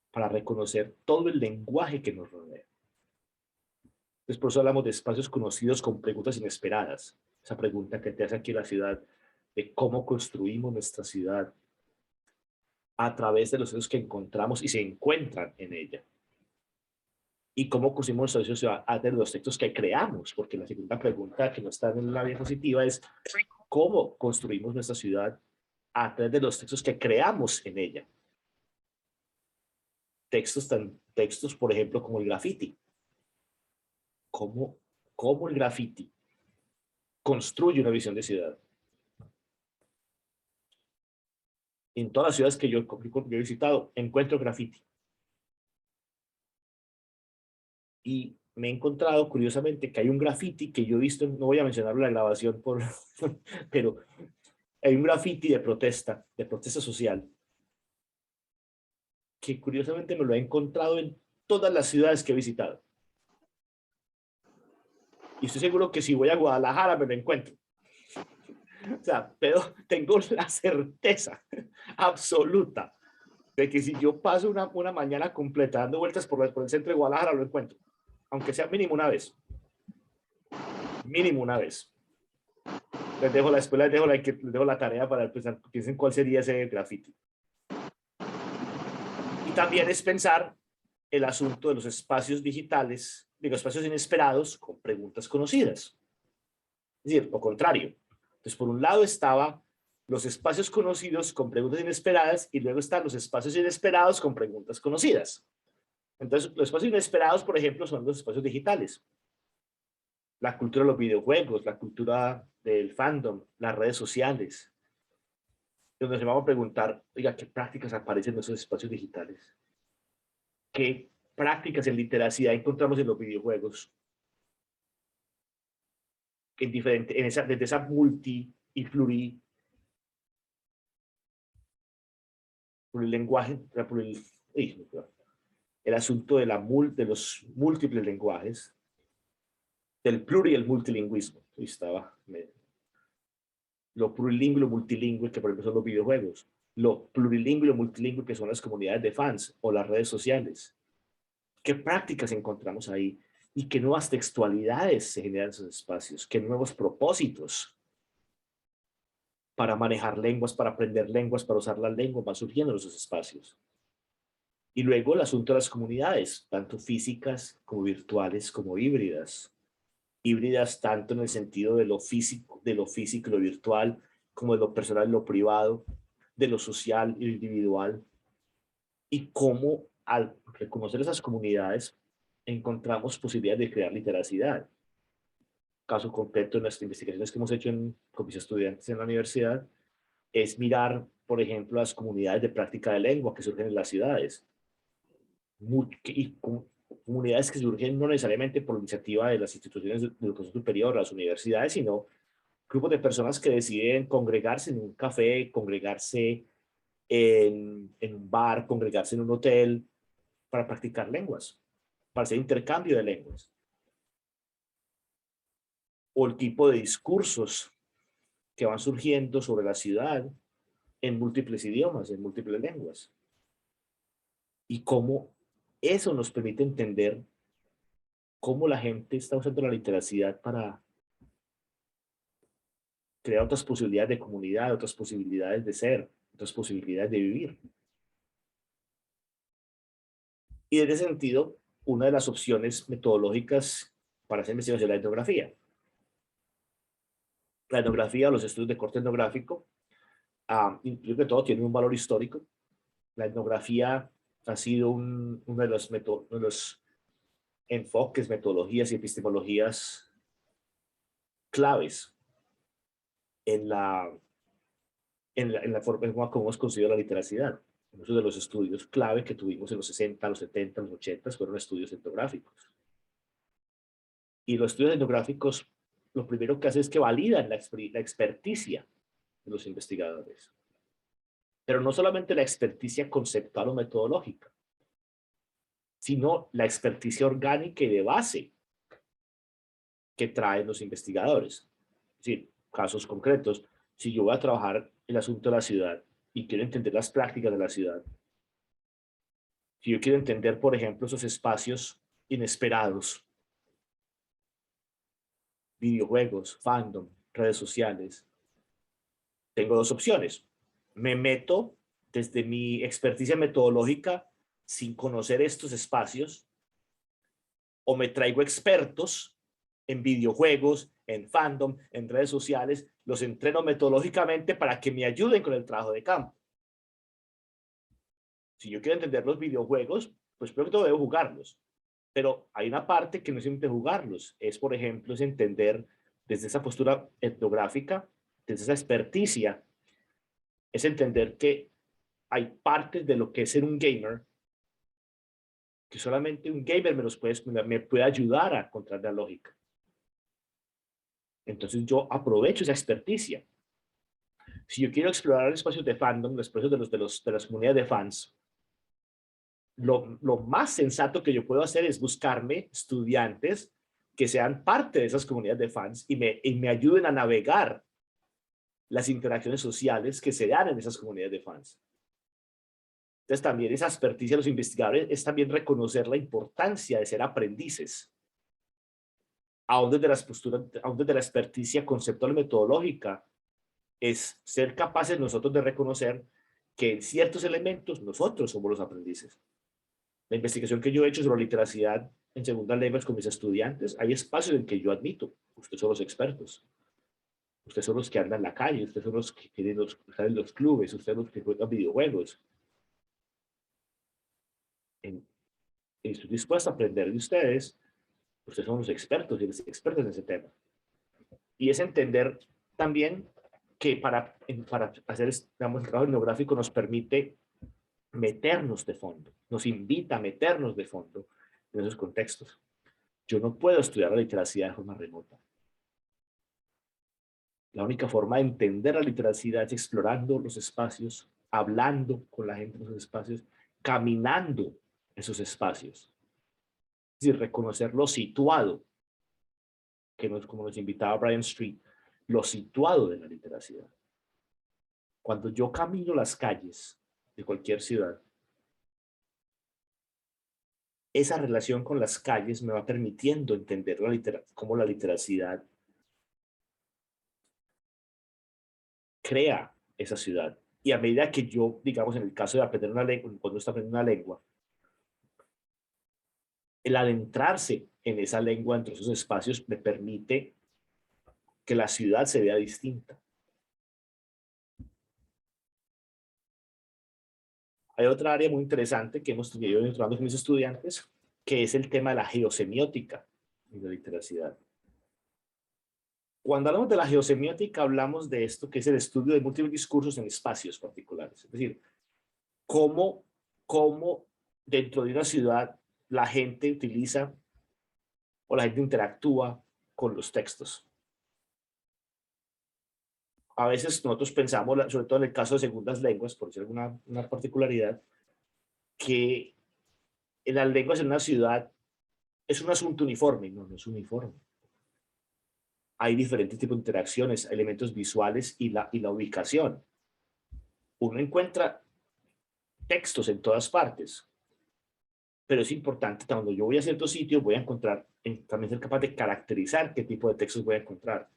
para reconocer todo el lenguaje que nos rodea. Entonces, por eso hablamos de espacios conocidos con preguntas inesperadas. Esa pregunta que te hace aquí la ciudad, de cómo construimos nuestra ciudad a través de los hechos que encontramos y se encuentran en ella. Y cómo construimos nuestra ciudad a través de los textos que creamos, porque la segunda pregunta que no está en la diapositiva es cómo construimos nuestra ciudad a través de los textos que creamos en ella. Textos, por ejemplo, como el graffiti. ¿Cómo el graffiti construye una visión de ciudad? En todas las ciudades que yo he visitado, encuentro graffiti. Y me he encontrado, curiosamente, que hay un graffiti que yo he visto, no voy a mencionarlo en la grabación, pero hay un graffiti de protesta social, que curiosamente me lo he encontrado en todas las ciudades que he visitado. Y estoy seguro que si voy a Guadalajara me lo encuentro. O sea, pero tengo la certeza absoluta de que si yo paso una mañana completa dando vueltas por el centro de Guadalajara, lo encuentro. Aunque sea mínimo una vez. Mínimo una vez. Les dejo la escuela, les dejo la tarea para empezar, piensen cuál sería ese graffiti. Y también es pensar el asunto de los espacios digitales, de los espacios inesperados con preguntas conocidas. Es decir, lo contrario. Entonces, por un lado estaba los espacios conocidos con preguntas inesperadas y luego están los espacios inesperados con preguntas conocidas. Entonces, los espacios inesperados, por ejemplo, son los espacios digitales. La cultura de los videojuegos, la cultura del fandom, las redes sociales. Donde nos vamos a preguntar, oiga, ¿qué prácticas aparecen en esos espacios digitales? ¿Qué prácticas en literacidad encontramos en los videojuegos? Desde esa multi y plurilenguaje, el asunto de los múltiples lenguajes, del pluri y el multilingüismo. Lo plurilingüe y lo multilingüe, que por ejemplo son los videojuegos. Lo plurilingüe y lo multilingüe, que son las comunidades de fans o las redes sociales. ¿Qué prácticas encontramos ahí? Y qué nuevas textualidades se generan en esos espacios, qué nuevos propósitos para manejar lenguas, para aprender lenguas, para usar las lenguas, van surgiendo en esos espacios. Y luego el asunto de las comunidades, tanto físicas como virtuales como híbridas. Híbridas tanto en el sentido de lo físico y lo virtual, como de lo personal y lo privado, de lo social y lo individual. Y cómo al reconocer esas comunidades encontramos posibilidades de crear literacidad. Caso concreto en las investigaciones que hemos hecho con mis estudiantes en la universidad es mirar, por ejemplo, las comunidades de práctica de lengua que surgen en las ciudades. Y comunidades que surgen no necesariamente por iniciativa de las instituciones de educación superior, las universidades, sino grupos de personas que deciden congregarse en un café, congregarse en un bar, congregarse en un hotel para practicar lenguas, para hacer intercambio de lenguas. O el tipo de discursos que van surgiendo sobre la ciudad en múltiples idiomas, en múltiples lenguas. Y cómo eso nos permite entender cómo la gente está usando la literacidad para crear otras posibilidades de comunidad, otras posibilidades de ser, otras posibilidades de vivir. Y en ese sentido, una de las opciones metodológicas para hacer investigación de la etnografía. La etnografía, los estudios de corte etnográfico, incluso que todo tiene un valor histórico. La etnografía ha sido uno de los enfoques, metodologías y epistemologías claves en la forma en cómo hemos conseguido la literacidad. Muchos de los estudios clave que tuvimos en los 60, los 70, los 80 fueron estudios etnográficos. Y los estudios etnográficos, lo primero que hacen es que validan la experticia de los investigadores. Pero no solamente la experticia conceptual o metodológica, sino la experticia orgánica y de base que traen los investigadores. Es decir, casos concretos, si yo voy a trabajar el asunto de la ciudad y quiero entender las prácticas de la ciudad, si yo quiero entender, por ejemplo, esos espacios inesperados, videojuegos, fandom, redes sociales, tengo dos opciones. Me meto desde mi experticia metodológica sin conocer estos espacios, o me traigo expertos en videojuegos, en fandom, en redes sociales, los entreno metodológicamente para que me ayuden con el trabajo de campo. Si yo quiero entender los videojuegos, pues primero que todo debo jugarlos. Pero hay una parte que no es simplemente jugarlos, es, por ejemplo, es entender desde esa postura etnográfica, desde esa experticia, es entender que hay partes de lo que es ser un gamer que solamente un gamer me puede ayudar a encontrar la lógica. Entonces yo aprovecho esa experticia. Si yo quiero explorar espacios de fandom, los espacios de las comunidades de fans, lo más sensato que yo puedo hacer es buscarme estudiantes que sean parte de esas comunidades de fans y me ayuden a navegar las interacciones sociales que se dan en esas comunidades de fans. Entonces también esa experticia de los investigadores es también reconocer la importancia de ser aprendices. Aún desde las posturas, aún desde la experticia conceptual y metodológica, es ser capaces nosotros de reconocer que en ciertos elementos nosotros somos los aprendices. La investigación que yo he hecho sobre literacidad en segundas lenguas con mis estudiantes, hay espacios en que yo admito, ustedes son los expertos, ustedes son los que andan en la calle, ustedes son los que están en los clubes, ustedes son los que juegan videojuegos. Estoy dispuesto a aprender de ustedes, ustedes son los expertos y los expertos en ese tema. Y es entender también que para hacer, digamos, el trabajo etnográfico nos permite meternos de fondo, nos invita a meternos de fondo en esos contextos. Yo no puedo estudiar la literacidad de forma remota. La única forma de entender la literacidad es explorando los espacios, hablando con la gente en esos espacios, caminando esos espacios. Es decir, reconocer lo situado, como nos invitaba Brian Street, lo situado de la literacidad. Cuando yo camino las calles de cualquier ciudad, esa relación con las calles me va permitiendo entender cómo la literacidad crea esa ciudad. Y a medida que yo, digamos, en el caso de aprender una lengua, cuando uno está aprendiendo una lengua, el adentrarse en esa lengua, entre esos espacios, me permite que la ciudad se vea distinta. Hay otra área muy interesante que hemos tenido trabajando con mis estudiantes, que es el tema de la geosemiótica y la literacidad. Cuando hablamos de la geosemiótica, hablamos de esto que es el estudio de múltiples discursos en espacios particulares. Es decir, cómo dentro de una ciudad la gente utiliza o la gente interactúa con los textos. A veces nosotros pensamos, sobre todo en el caso de segundas lenguas, por decir una particularidad, que en las lenguas en una ciudad es un asunto uniforme. No, no es uniforme. Hay diferentes tipos de interacciones, elementos visuales y la ubicación. Uno encuentra textos en todas partes, pero es importante, cuando yo voy a ciertos sitios, voy a encontrar, también ser capaz de caracterizar qué tipo de textos voy a encontrar,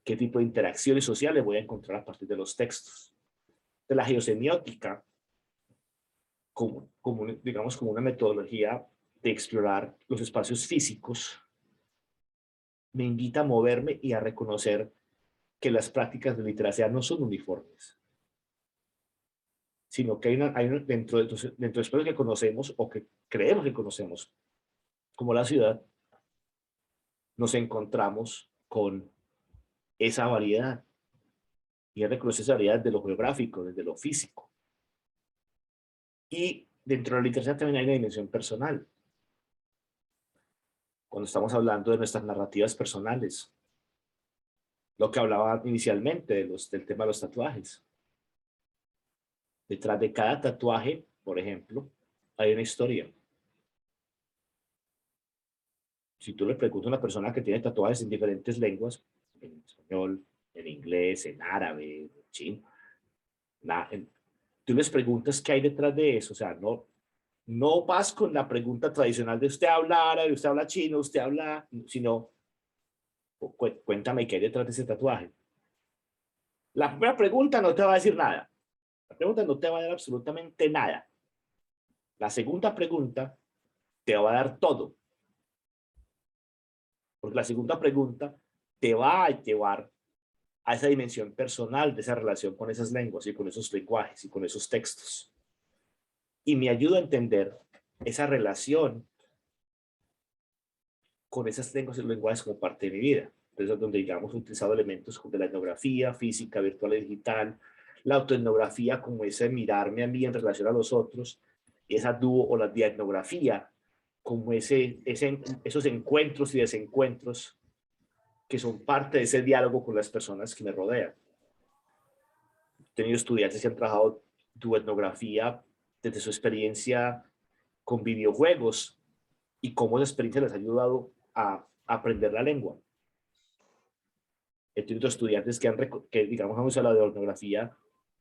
qué tipo de interacciones sociales voy a encontrar a partir de los textos. De la geosemiótica, digamos, como una metodología de explorar los espacios físicos me invita a moverme y a reconocer que las prácticas de literacia no son uniformes, sino que dentro de espacios que conocemos o que creemos que conocemos, como la ciudad, nos encontramos con esa variedad. Y reconocer esa variedad desde lo geográfico, desde lo físico. Y dentro de la literacia también hay una dimensión personal. Cuando estamos hablando de nuestras narrativas personales, lo que hablaba inicialmente del tema de los tatuajes. Detrás de cada tatuaje, por ejemplo, hay una historia. Si tú le preguntas a una persona que tiene tatuajes en diferentes lenguas, en español, en inglés, en árabe, en chino, tú les preguntas qué hay detrás de eso. O sea, no vas con la pregunta tradicional de usted habla árabe, usted habla chino, usted habla, sino cuéntame qué hay detrás de ese tatuaje. La primera pregunta no te va a decir nada. La pregunta no te va a dar absolutamente nada. La segunda pregunta te va a dar todo. Porque la segunda pregunta te va a llevar a esa dimensión personal de esa relación con esas lenguas y con esos lenguajes y con esos textos. Y me ayuda a entender esa relación con esas lenguas y lenguajes como parte de mi vida. Entonces, donde, digamos, he utilizado elementos de la etnografía física, virtual y digital, la autoetnografía como ese mirarme a mí en relación a los otros, y esa dúo o la dietnografía como esos encuentros y desencuentros que son parte de ese diálogo con las personas que me rodean. He tenido estudiantes que han trabajado duetnografía desde su experiencia con videojuegos y cómo esa experiencia les ha ayudado a aprender la lengua. He tenido estudiantes que digamos, han usado la etnografía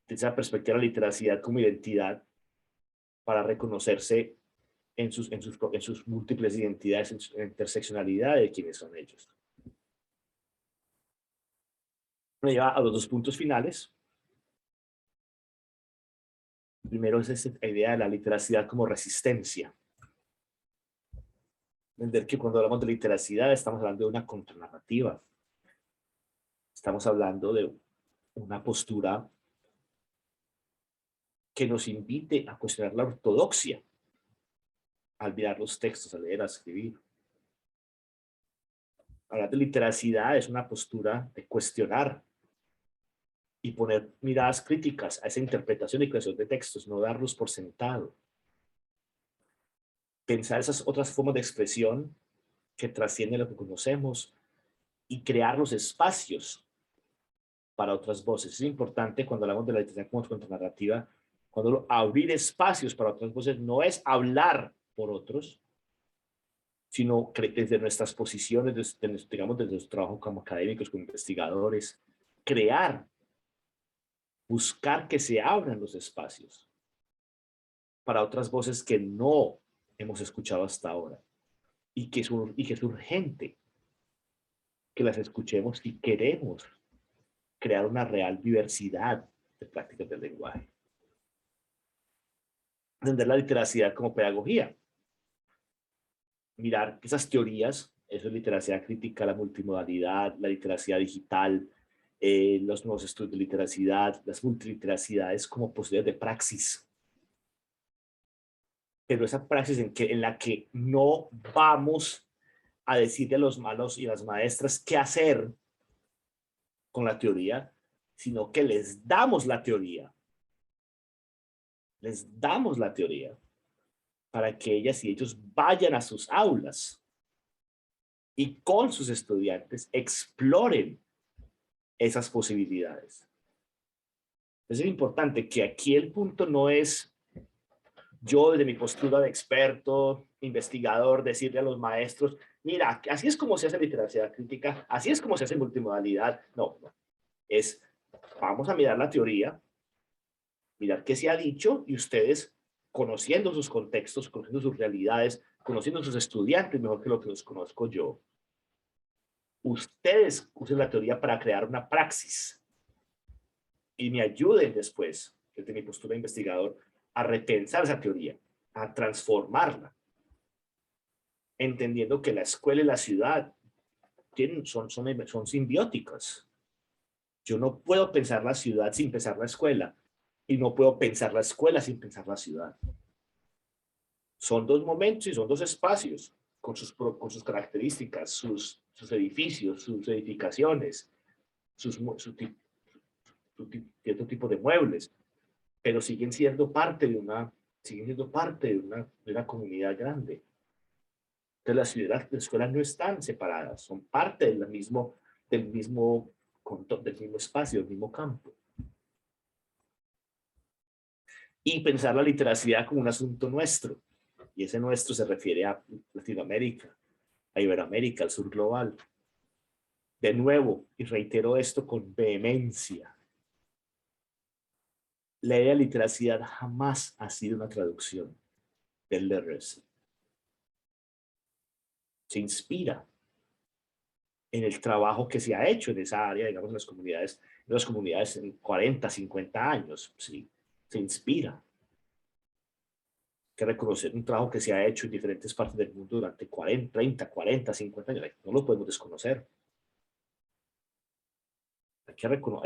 desde esa perspectiva de la literacidad como identidad para reconocerse en sus múltiples identidades, en su interseccionalidad de quiénes son ellos. Me lleva a los dos puntos finales. Primero es esta idea de la literacidad como resistencia. Entender que cuando hablamos de literacidad estamos hablando de una contranarrativa. Estamos hablando de una postura que nos invite a cuestionar la ortodoxia al mirar los textos, a leer, a escribir. Hablar de literacidad es una postura de cuestionar y poner miradas críticas a esa interpretación y creación de textos, no darlos por sentado. Pensar esas otras formas de expresión que trascienden lo que conocemos y crear los espacios para otras voces. Es importante cuando hablamos de la literatura como contranarrativa, cuando abrir espacios para otras voces no es hablar por otros, sino desde nuestras posiciones, digamos, desde nuestro trabajo como académicos, como investigadores, crear, buscar que se abran los espacios para otras voces que no hemos escuchado hasta ahora y que es urgente que las escuchemos y queremos crear una real diversidad de prácticas del lenguaje. Entender la literacidad como pedagogía. Mirar esas teorías, eso es literacia crítica, la multimodalidad, la literacia digital, los nuevos estudios de literacidad, las multiliteracidades como posibilidades de praxis. Pero esa praxis en la que no vamos a decirle a los malos y las maestras qué hacer con la teoría, sino que les damos la teoría. Les damos la teoría para que ellas y ellos vayan a sus aulas y con sus estudiantes exploren esas posibilidades. Es importante que aquí el punto no es yo desde mi postura de experto, investigador, decirle a los maestros, mira, así es como se hace literacia crítica, así es como se hace multimodalidad. No, es vamos a mirar la teoría, mirar qué se ha dicho y ustedes, conociendo sus contextos, conociendo sus realidades, conociendo sus estudiantes mejor que lo que los conozco yo, ustedes usen la teoría para crear una praxis y me ayuden después, desde mi postura de investigador, a repensar esa teoría, a transformarla. entendiendo que la escuela y la ciudad son simbióticas. Yo no puedo pensar la ciudad sin pensar la escuela, y no puedo pensar la escuela sin pensar la ciudad. Son dos momentos y son dos espacios con sus características, sus edificios, sus edificaciones, cierto tipo de muebles, pero siguen siendo parte de una comunidad grande. Entonces las ciudades, las escuelas no están separadas, son parte del mismo espacio, del mismo campo. Y pensar la literacidad como un asunto nuestro, y ese nuestro se refiere a Latinoamérica, a Iberoamérica, al sur global. De nuevo, y reitero esto con vehemencia, la idea de literacidad jamás ha sido una traducción del literacy. Se inspira en el trabajo que se ha hecho en esa área, digamos, en las comunidades en 40, 50 años, ¿sí? Se inspira. Hay que reconocer un trabajo que se ha hecho en diferentes partes del mundo durante 40, 30, 40, 50 años. No lo podemos desconocer. Hay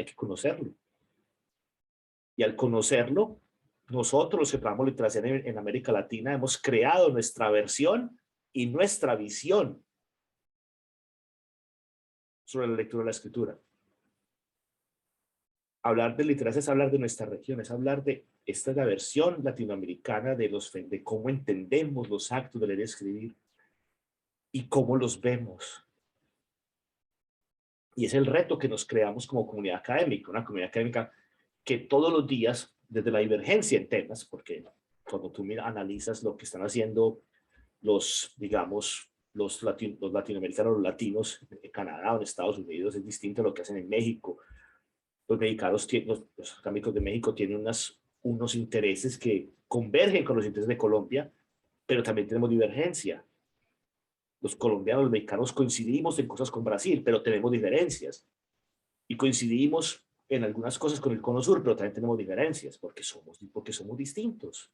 que conocerlo. Y al conocerlo, nosotros los que trabajamos literacia en América Latina hemos creado nuestra versión y nuestra visión sobre la lectura y la escritura. Hablar de literacia es hablar de nuestra región, es hablar de, esta es la versión latinoamericana de cómo entendemos los actos de leer y escribir y cómo los vemos. Y es el reto que nos creamos como comunidad académica, una comunidad académica que todos los días, desde la divergencia en temas, porque cuando tú analizas lo que están haciendo digamos, los latinoamericanos, los latinos en Canadá o en Estados Unidos, es distinto a lo que hacen en México. Los mexicanos, los académicos de México tienen unos intereses que convergen con los intereses de Colombia, pero también tenemos divergencia. Los colombianos, los mexicanos coincidimos en cosas con Brasil, pero tenemos diferencias. Y coincidimos en algunas cosas con el Cono Sur, pero también tenemos diferencias, porque somos distintos.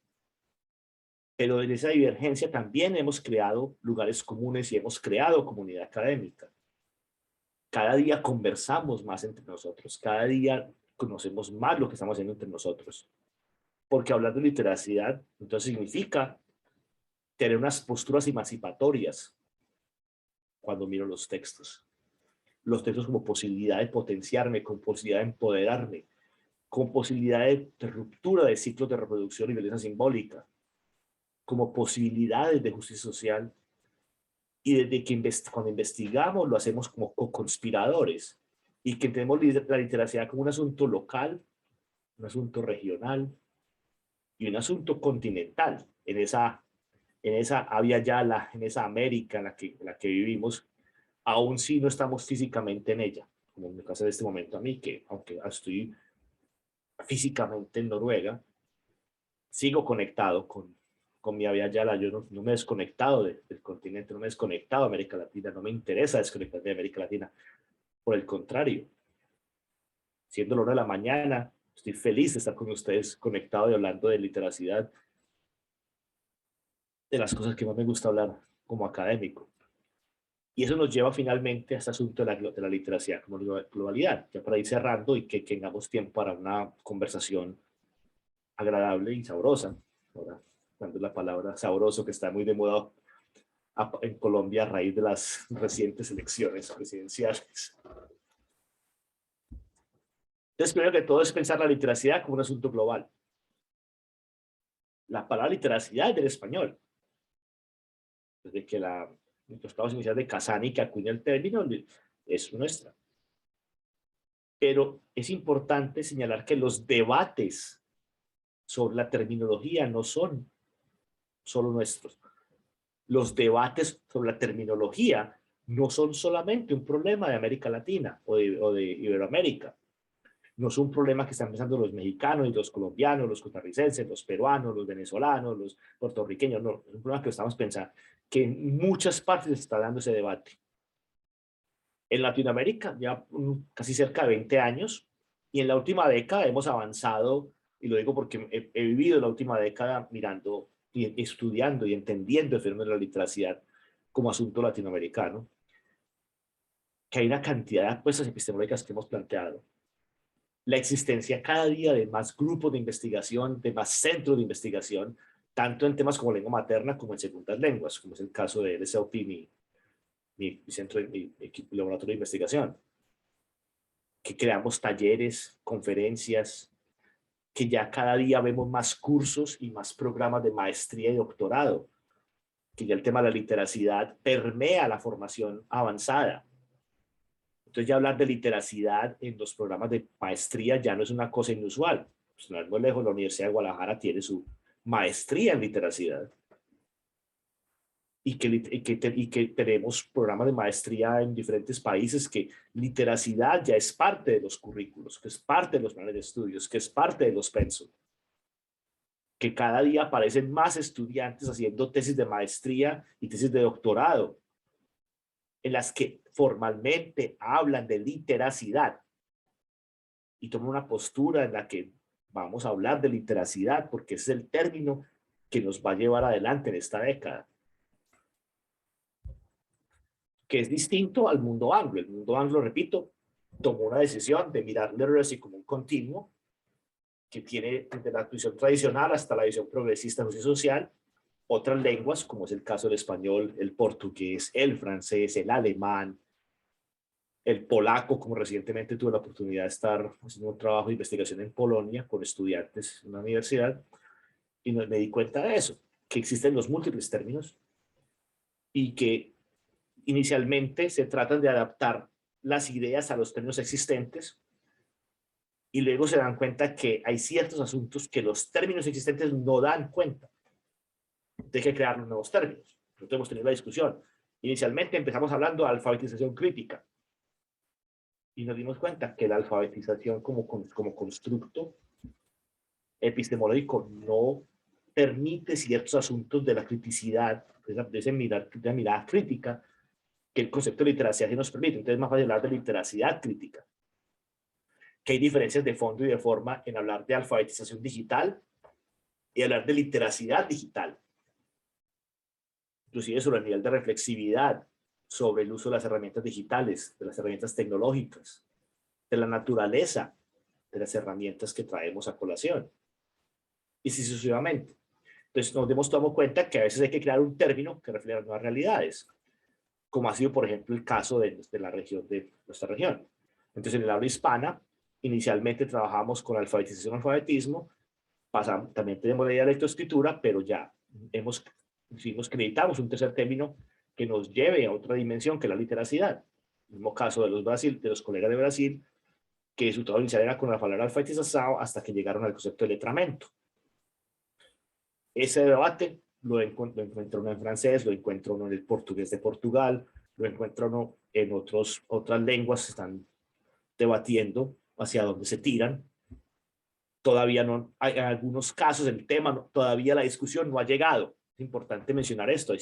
Pero en esa divergencia también hemos creado lugares comunes y hemos creado comunidad académica. Cada día conversamos más entre nosotros, cada día conocemos más lo que estamos haciendo entre nosotros. Porque hablar de literacidad, entonces significa tener unas posturas emancipatorias cuando miro los textos. Los textos como posibilidad de potenciarme, como posibilidad de empoderarme, como posibilidad de ruptura de ciclos de reproducción y violencia simbólica, como posibilidades de justicia social, y desde que cuando investigamos lo hacemos como co-conspiradores, y que entendemos la literacidad como un asunto local, un asunto regional y un asunto continental, en esa Abya Yala, en esa América en la que vivimos, aún si no estamos físicamente en ella, como en el caso de este momento a mí, que aunque estoy físicamente en Noruega, sigo conectado con mi Abya Yala. Yo no me he desconectado del continente, no me he desconectado de América Latina, no me interesa desconectar de América Latina, por el contrario, siendo la hora de la mañana, estoy feliz de estar con ustedes conectado y hablando de literacidad, de las cosas que más me gusta hablar como académico. Y eso nos lleva finalmente a este asunto de la literacia como globalidad, ya para ir cerrando y que tengamos tiempo para una conversación agradable y sabrosa. Ahora, dando la palabra sabroso, que está muy de moda en Colombia a raíz de las recientes elecciones presidenciales. Entonces, primero que todo es pensar la literacidad como un asunto global. La palabra literacidad es del español. Desde que los estados iniciales de Casani, que acuña el término, es nuestra. Pero es importante señalar que los debates sobre la terminología no son solo nuestros. Los debates sobre la terminología no son solamente un problema de América Latina o de Iberoamérica. No es un problema que están pensando los mexicanos y los colombianos, los costarricenses, los peruanos, los venezolanos, los puertorriqueños. No, es un problema que estamos pensando que en muchas partes se está dando ese debate. En Latinoamérica ya casi cerca de 20 años, y en la última década hemos avanzado, y lo digo porque he vivido la última década mirando y estudiando y entendiendo el fenómeno de la literacidad como asunto latinoamericano, que hay una cantidad de apuestas epistemológicas que hemos planteado. La existencia cada día de más grupos de investigación, de más centros de investigación, tanto en temas como lengua materna como en segundas lenguas, como es el caso de LSOP, mi centro, mi equipo, laboratorio de investigación, que creamos talleres, conferencias, que ya cada día vemos más cursos y más programas de maestría y doctorado, que ya el tema de la literacidad permea la formación avanzada. Entonces ya hablar de literacidad en los programas de maestría ya no es una cosa inusual. Pues no es muy lejos, la Universidad de Guadalajara tiene su maestría en literacidad. Y que tenemos programas de maestría en diferentes países que literacidad ya es parte de los currículos, que es parte de los planes de estudios, que es parte de los pensos. Que cada día aparecen más estudiantes haciendo tesis de maestría y tesis de doctorado, en las que formalmente hablan de literacidad y toman una postura en la que vamos a hablar de literacidad porque ese es el término que nos va a llevar adelante en esta década. Que es distinto al mundo anglo. El mundo anglo, repito, tomó una decisión de mirar literacy como un continuo que tiene desde la visión tradicional hasta la visión progresista de justicia social, otras lenguas, como es el caso del español, el portugués, el francés, el alemán, el polaco, como recientemente tuve la oportunidad de estar haciendo un trabajo de investigación en Polonia con estudiantes en una universidad, y me di cuenta de eso, que existen los múltiples términos y que inicialmente se tratan de adaptar las ideas a los términos existentes y luego se dan cuenta que hay ciertos asuntos que los términos existentes no dan cuenta. De que crear nuevos términos. Nosotros hemos tenido la discusión. Inicialmente empezamos hablando de alfabetización crítica y nos dimos cuenta que la alfabetización como constructo epistemológico no permite ciertos asuntos de la criticidad, de esa mirada crítica que el concepto de literacidad sí nos permite. Entonces es más fácil hablar de literacidad crítica. Que hay diferencias de fondo y de forma en hablar de alfabetización digital y hablar de literacidad digital. Inclusive sobre el nivel de reflexividad, sobre el uso de las herramientas digitales, de las herramientas tecnológicas, de la naturaleza de las herramientas que traemos a colación. Y así sucesivamente. Entonces nos hemos dado cuenta que a veces hay que crear un término que refleja nuevas realidades, como ha sido, por ejemplo, el caso de la región, de nuestra región. Entonces, en el habla hispana, inicialmente trabajamos con alfabetización y alfabetismo, también tenemos la idea de lectoescritura, pero ya nos acreditamos un tercer término que nos lleve a otra dimensión, que es la literacidad. El mismo caso de los colegas de Brasil, que su trabajo inicial era con la palabra alfabetización hasta que llegaron al concepto de letramento. Ese debate lo encuentra uno en francés, lo encuentra uno en el portugués de Portugal, lo encuentra uno en otras lenguas que están debatiendo hacia dónde se tiran. Todavía no, hay en algunos casos el tema, todavía la discusión no ha llegado. Es importante mencionar esto.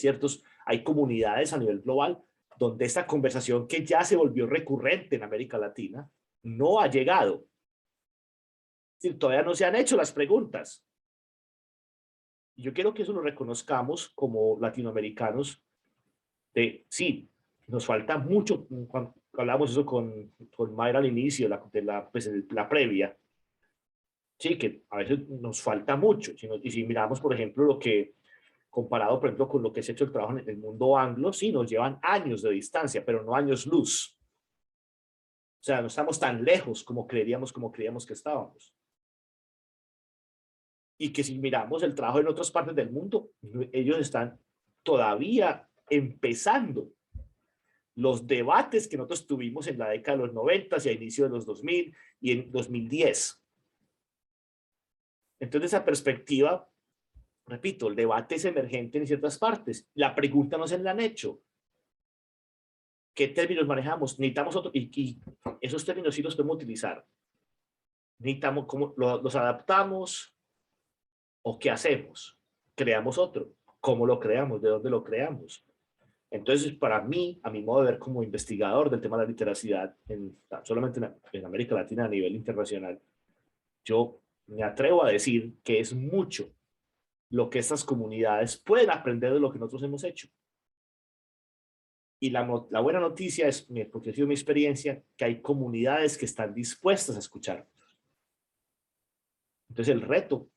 Hay comunidades a nivel global donde esta conversación que ya se volvió recurrente en América Latina no ha llegado. Es decir, todavía no se han hecho las preguntas. Y yo quiero que eso lo reconozcamos como latinoamericanos. Sí, nos falta mucho. Cuando hablamos eso con Mayra al inicio de la previa, sí, que a veces nos falta mucho. Y si miramos, por ejemplo, lo que comparado, por ejemplo, con lo que se ha hecho el trabajo en el mundo anglo, sí, nos llevan años de distancia, pero no años luz. O sea, no estamos tan lejos como creíamos que estábamos. Y que si miramos el trabajo en otras partes del mundo, ellos están todavía empezando los debates que nosotros tuvimos en la década de los 90 y a inicio de los 2000 y en 2010. Entonces, esa perspectiva, repito, el debate es emergente en ciertas partes. La pregunta no se la han hecho. ¿Qué términos manejamos? Necesitamos otro, y esos términos sí los podemos utilizar. Necesitamos, ¿cómo los adaptamos? ¿O qué hacemos? ¿Creamos otro? ¿Cómo lo creamos? ¿De dónde lo creamos? Entonces, para mí, a mi modo de ver como investigador del tema de la literacidad, solamente en América Latina a nivel internacional, yo me atrevo a decir que es mucho lo que estas comunidades pueden aprender de lo que nosotros hemos hecho. Y la buena noticia es, porque ha sido mi experiencia, que hay comunidades que están dispuestas a escuchar. Entonces el reto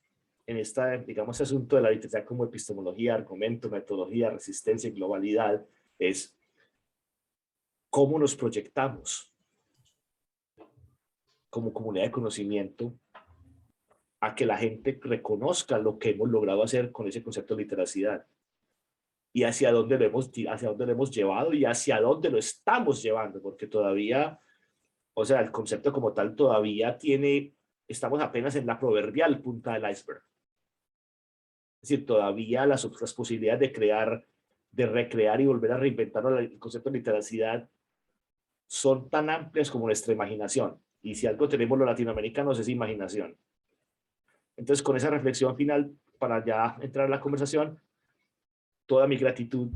en esta, digamos, asunto de la literatura como epistemología, argumento, metodología, resistencia y globalidad es cómo nos proyectamos como comunidad de conocimiento a que la gente reconozca lo que hemos logrado hacer con ese concepto de literacidad y hacia dónde lo hemos llevado y hacia dónde lo estamos llevando, porque todavía, o sea, el concepto como tal todavía estamos apenas en la proverbial punta del iceberg. Es decir, todavía las otras posibilidades de crear, de recrear y volver a reinventar el concepto de literacidad son tan amplias como nuestra imaginación. Y si algo tenemos los latinoamericanos es imaginación. Entonces, con esa reflexión final, para ya entrar a la conversación, toda mi gratitud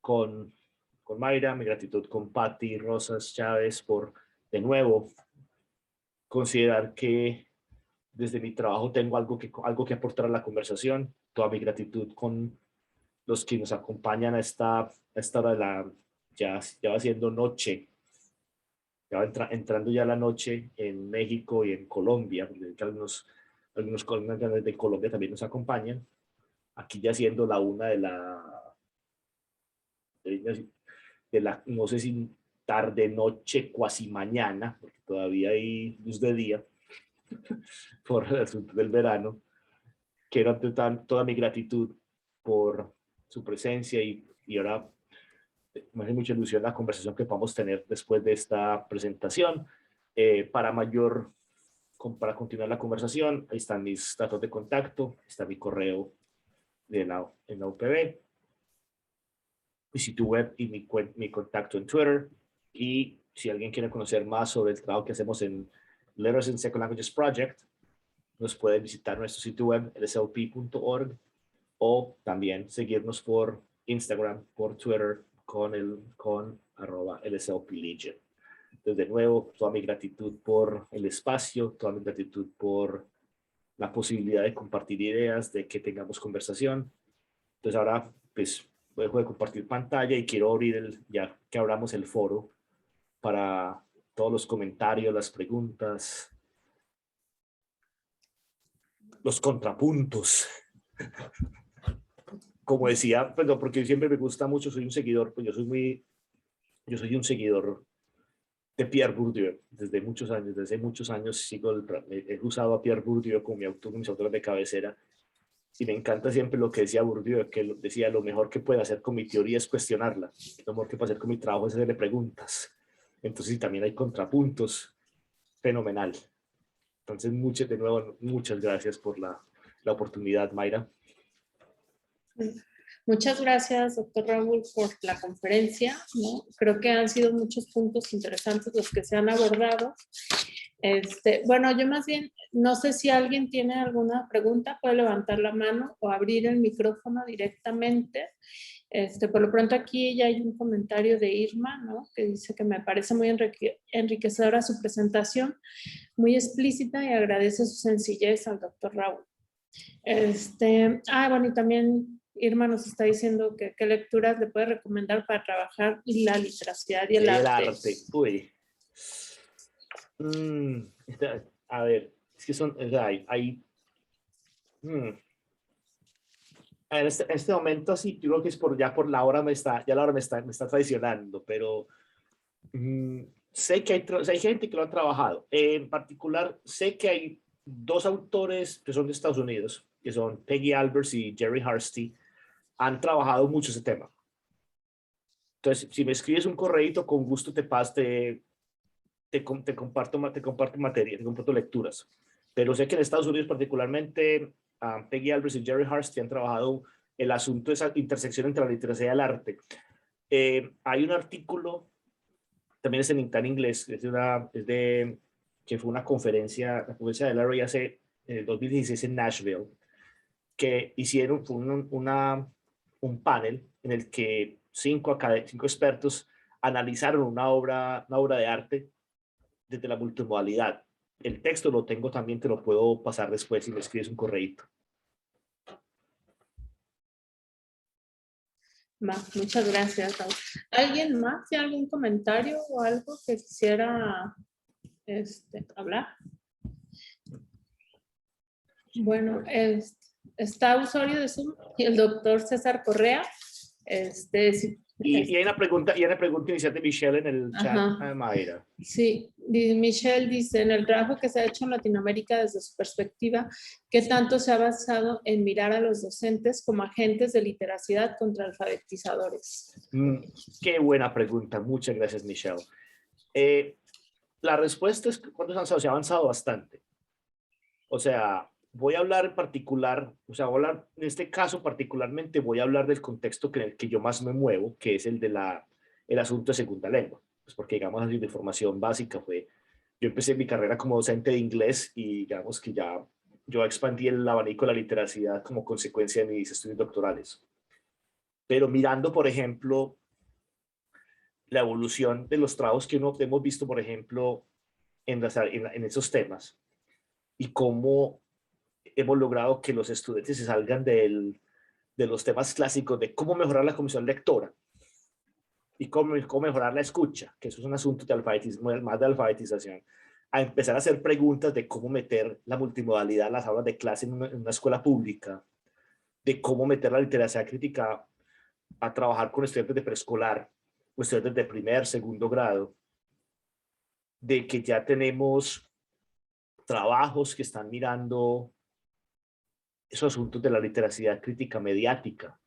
con Mayra, mi gratitud con Patti Rosas Chávez por, de nuevo, considerar que desde mi trabajo tengo algo que aportar a la conversación. Toda mi gratitud con los que nos acompañan a esta hora de ya va siendo noche, ya va entrando ya la noche en México y en Colombia, porque algunos colegas de Colombia también nos acompañan. Aquí ya siendo la una no sé si tarde, noche, cuasi mañana, porque todavía hay luz de día por el asunto del verano. Quiero toda mi gratitud por su presencia y ahora me hace mucha ilusión la conversación que podamos tener después de esta presentación. Para continuar la conversación, ahí están mis datos de contacto, está mi correo en la UPB, mi sitio web y mi contacto en Twitter. Y si alguien quiere conocer más sobre el trabajo que hacemos en Letters in Second Languages Project, nos puede visitar nuestro sitio web, lslp.org, o también seguirnos por Instagram, por Twitter, con @lslplegion. Entonces, de nuevo, toda mi gratitud por el espacio, toda mi gratitud por la posibilidad de compartir ideas, de que tengamos conversación. Entonces ahora, pues, dejo de compartir pantalla y quiero abrir ya que abramos el foro para todos los comentarios, las preguntas, los contrapuntos. Como decía, perdón, porque siempre me gusta mucho, soy un seguidor, pues yo soy un seguidor de Pierre Bourdieu desde muchos años he usado a Pierre Bourdieu como mis autores de cabecera, y me encanta siempre lo que decía Bourdieu, que decía: lo mejor que puedo hacer con mi teoría es cuestionarla, lo mejor que puedo hacer con mi trabajo es hacerle preguntas. Entonces, si también hay contrapuntos, fenomenal. Entonces, de nuevo, muchas gracias por la oportunidad, Mayra. Muchas gracias, doctor Raúl, por la conferencia, ¿no? Creo que han sido muchos puntos interesantes los que se han abordado. Bueno, yo más bien, no sé si alguien tiene alguna pregunta, puede levantar la mano o abrir el micrófono directamente. Por lo pronto aquí ya hay un comentario de Irma, ¿no? Que dice que me parece muy enriquecedora su presentación, muy explícita, y agradece su sencillez al doctor Raúl. Bueno, y también Irma nos está diciendo que qué lecturas le puede recomendar para trabajar la literacidad y el arte. Uy. A ver, es que en este momento sí, yo creo que es ya por la hora me está traicionando, pero sé que hay gente que lo ha trabajado. En particular, sé que hay dos autores que son de Estados Unidos, que son Peggy Alberts y Jerry Harstey, han trabajado mucho ese tema. Entonces, si me escribes un correíto, con gusto te comparto materia, te comparto lecturas. Pero sé que en Estados Unidos particularmente, Peggy Alberts y Jerry Harstey han trabajado el asunto de esa intersección entre la literacia y el arte. Hay un artículo, también está en inglés, que fue la conferencia de Larry hace 2016 en Nashville, que hicieron un panel en el que cinco expertos analizaron una obra de arte desde la multimodalidad. El texto lo tengo también, te lo puedo pasar después si me escribes un correíto. Va, muchas gracias, Raúl. ¿Alguien más? ¿Tiene algún comentario o algo que quisiera hablar? Bueno, está usuario de Zoom y el doctor César Correa. Y hay una pregunta inicial de Michelle en el chat a Mayra. Sí, Michelle dice, en el trabajo que se ha hecho en Latinoamérica desde su perspectiva, ¿qué tanto se ha basado en mirar a los docentes como agentes de literacidad contra alfabetizadores? Qué buena pregunta, muchas gracias, Michelle. La respuesta es que ¿cuántos han avanzado? Se ha avanzado bastante. O sea, voy a hablar en particular, o sea, en este caso particularmente voy a hablar del contexto en el que yo más me muevo, que es el de el asunto de segunda lengua. Pues porque, digamos así, de formación básica yo empecé mi carrera como docente de inglés y digamos que ya yo expandí el abanico de la literacidad como consecuencia de mis estudios doctorales. Pero mirando, por ejemplo, la evolución de los trabajos que hemos visto, por ejemplo, en esos temas y cómo hemos logrado que los estudiantes se salgan de los temas clásicos de cómo mejorar la comprensión lectora y cómo mejorar la escucha, que eso es un asunto de alfabetismo, más de alfabetización, a empezar a hacer preguntas de cómo meter la multimodalidad en las aulas de clase en una escuela pública, de cómo meter la literacia crítica a trabajar con estudiantes de preescolar, o estudiantes de primer, segundo grado, de que ya tenemos trabajos que están mirando esos asuntos de la literacidad crítica mediática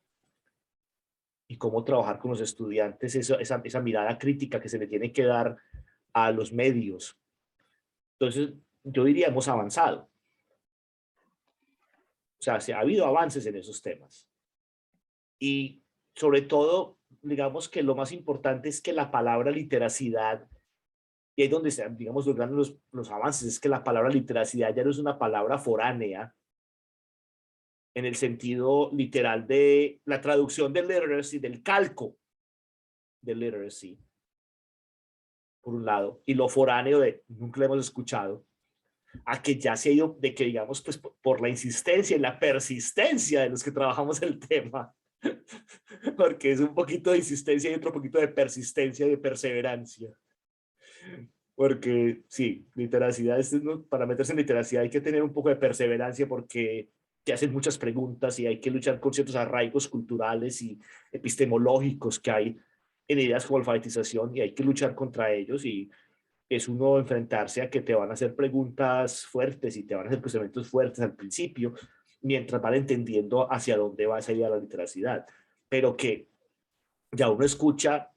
y cómo trabajar con los estudiantes esa mirada crítica que se le tiene que dar a los medios. Entonces, yo diría, hemos avanzado. O sea, ha habido avances en esos temas. Y sobre todo, digamos que lo más importante es que la palabra literacidad, y ahí donde se, digamos, logran los avances, es que la palabra literacidad ya no es una palabra foránea, en el sentido literal de la traducción del literacy, del calco del literacy, por un lado, y lo foráneo de nunca lo hemos escuchado, a que ya se ha ido, de que digamos, pues por la insistencia y la persistencia de los que trabajamos el tema, porque es un poquito de insistencia y otro poquito de persistencia y de perseverancia. Porque sí, literacidad, para meterse en literacidad hay que tener un poco de perseverancia porque te hacen muchas preguntas y hay que luchar con ciertos arraigos culturales y epistemológicos que hay en ideas como alfabetización y hay que luchar contra ellos y es uno enfrentarse a que te van a hacer preguntas fuertes y te van a hacer cuestionamientos fuertes al principio mientras van entendiendo hacia dónde va esa idea de la literacidad, pero que ya uno escucha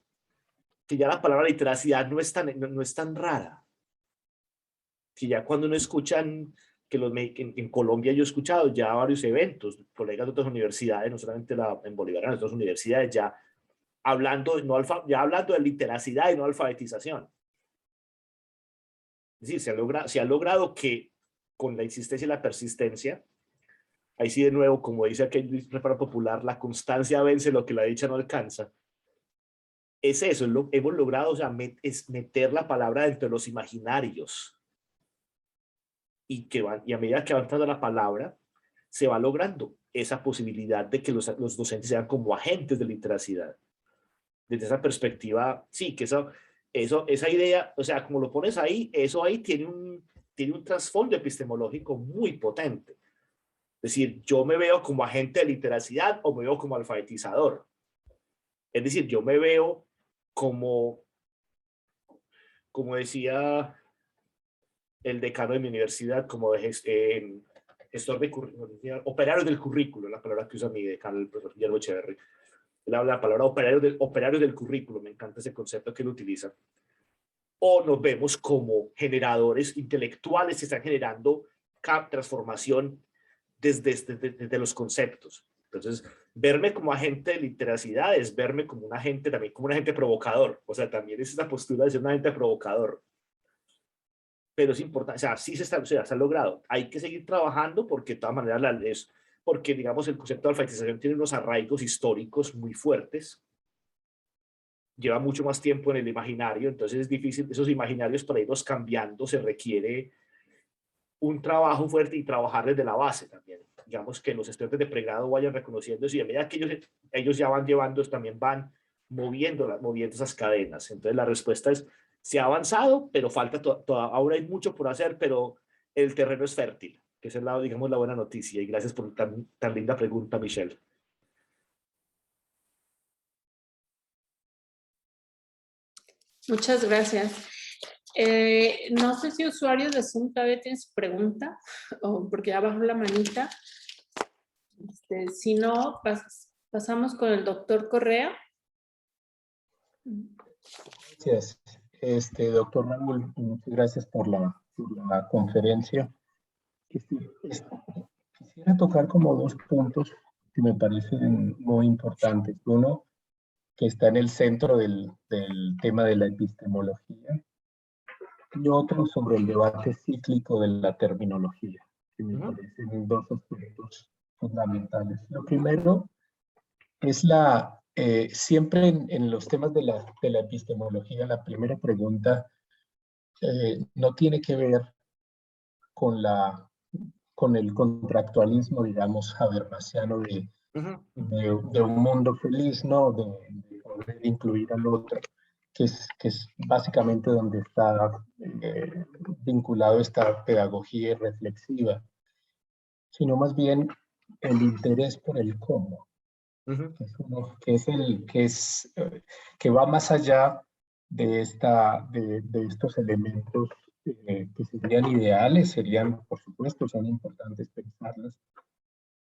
que ya la palabra literacidad no es tan rara, que ya cuando uno escuchan que en Colombia yo he escuchado ya varios eventos, colegas de otras universidades, no solamente en Bolívar, en otras universidades, ya hablando de literacidad y no alfabetización. Es decir, se ha logrado que con la insistencia y la persistencia, ahí sí de nuevo, como dice aquel refrán popular, la constancia vence lo que la dicha no alcanza. Es eso, hemos logrado, o sea, es meter la palabra dentro de los imaginarios y a medida que va entrando la palabra, se va logrando esa posibilidad de que los docentes sean como agentes de literacidad. Desde esa perspectiva, sí, que esa idea, o sea, como lo pones ahí, eso ahí tiene un trasfondo epistemológico muy potente. Es decir, yo me veo como agente de literacidad o me veo como alfabetizador. Es decir, yo me veo como decía el decano de mi universidad, como gestor de currículum, operario del currículo, la palabra que usa mi decano, el profesor Guillermo Echeverry. Él habla de la palabra operario del currículo, me encanta ese concepto que él utiliza. O nos vemos como generadores intelectuales que están generando transformación desde los conceptos. Entonces, verme como agente de literacidad es verme como un agente, también como un agente provocador. O sea, también es esa postura de ser un agente provocador. Pero es importante, o sea, sí se ha logrado. Hay que seguir trabajando porque de todas maneras porque digamos el concepto de alfabetización tiene unos arraigos históricos muy fuertes, lleva mucho más tiempo en el imaginario, entonces es difícil, esos imaginarios para irlos cambiando se requiere un trabajo fuerte y trabajar desde la base también. Digamos que los estudiantes de pregrado vayan reconociendo eso y a medida que ellos ya van llevando, también van moviendo esas cadenas. Entonces la respuesta es, se ha avanzado, pero falta ahora hay mucho por hacer, pero el terreno es fértil, que esa es la, digamos, la buena noticia. Y gracias por tan linda pregunta, Michelle. Muchas gracias. No sé si usuarios de Zoom todavía tienen su pregunta, o porque ya bajó la manita. Si no, pasamos con el doctor Correa. Gracias, doctor Raúl, muchas gracias por la conferencia. Quisiera tocar como dos puntos que me parecen muy importantes. Uno, que está en el centro del tema de la epistemología, y otro sobre el debate cíclico de la terminología, que me parecen dos aspectos fundamentales. Lo primero es siempre en los temas de la epistemología, la primera pregunta no tiene que ver con el contractualismo, digamos, habermasiano de un mundo feliz, ¿no? De poder incluir al otro, que es básicamente donde está vinculado esta pedagogía reflexiva, sino más bien el interés por el cómo, que va más allá de estos elementos que serían ideales, por supuesto, son importantes pensarlos,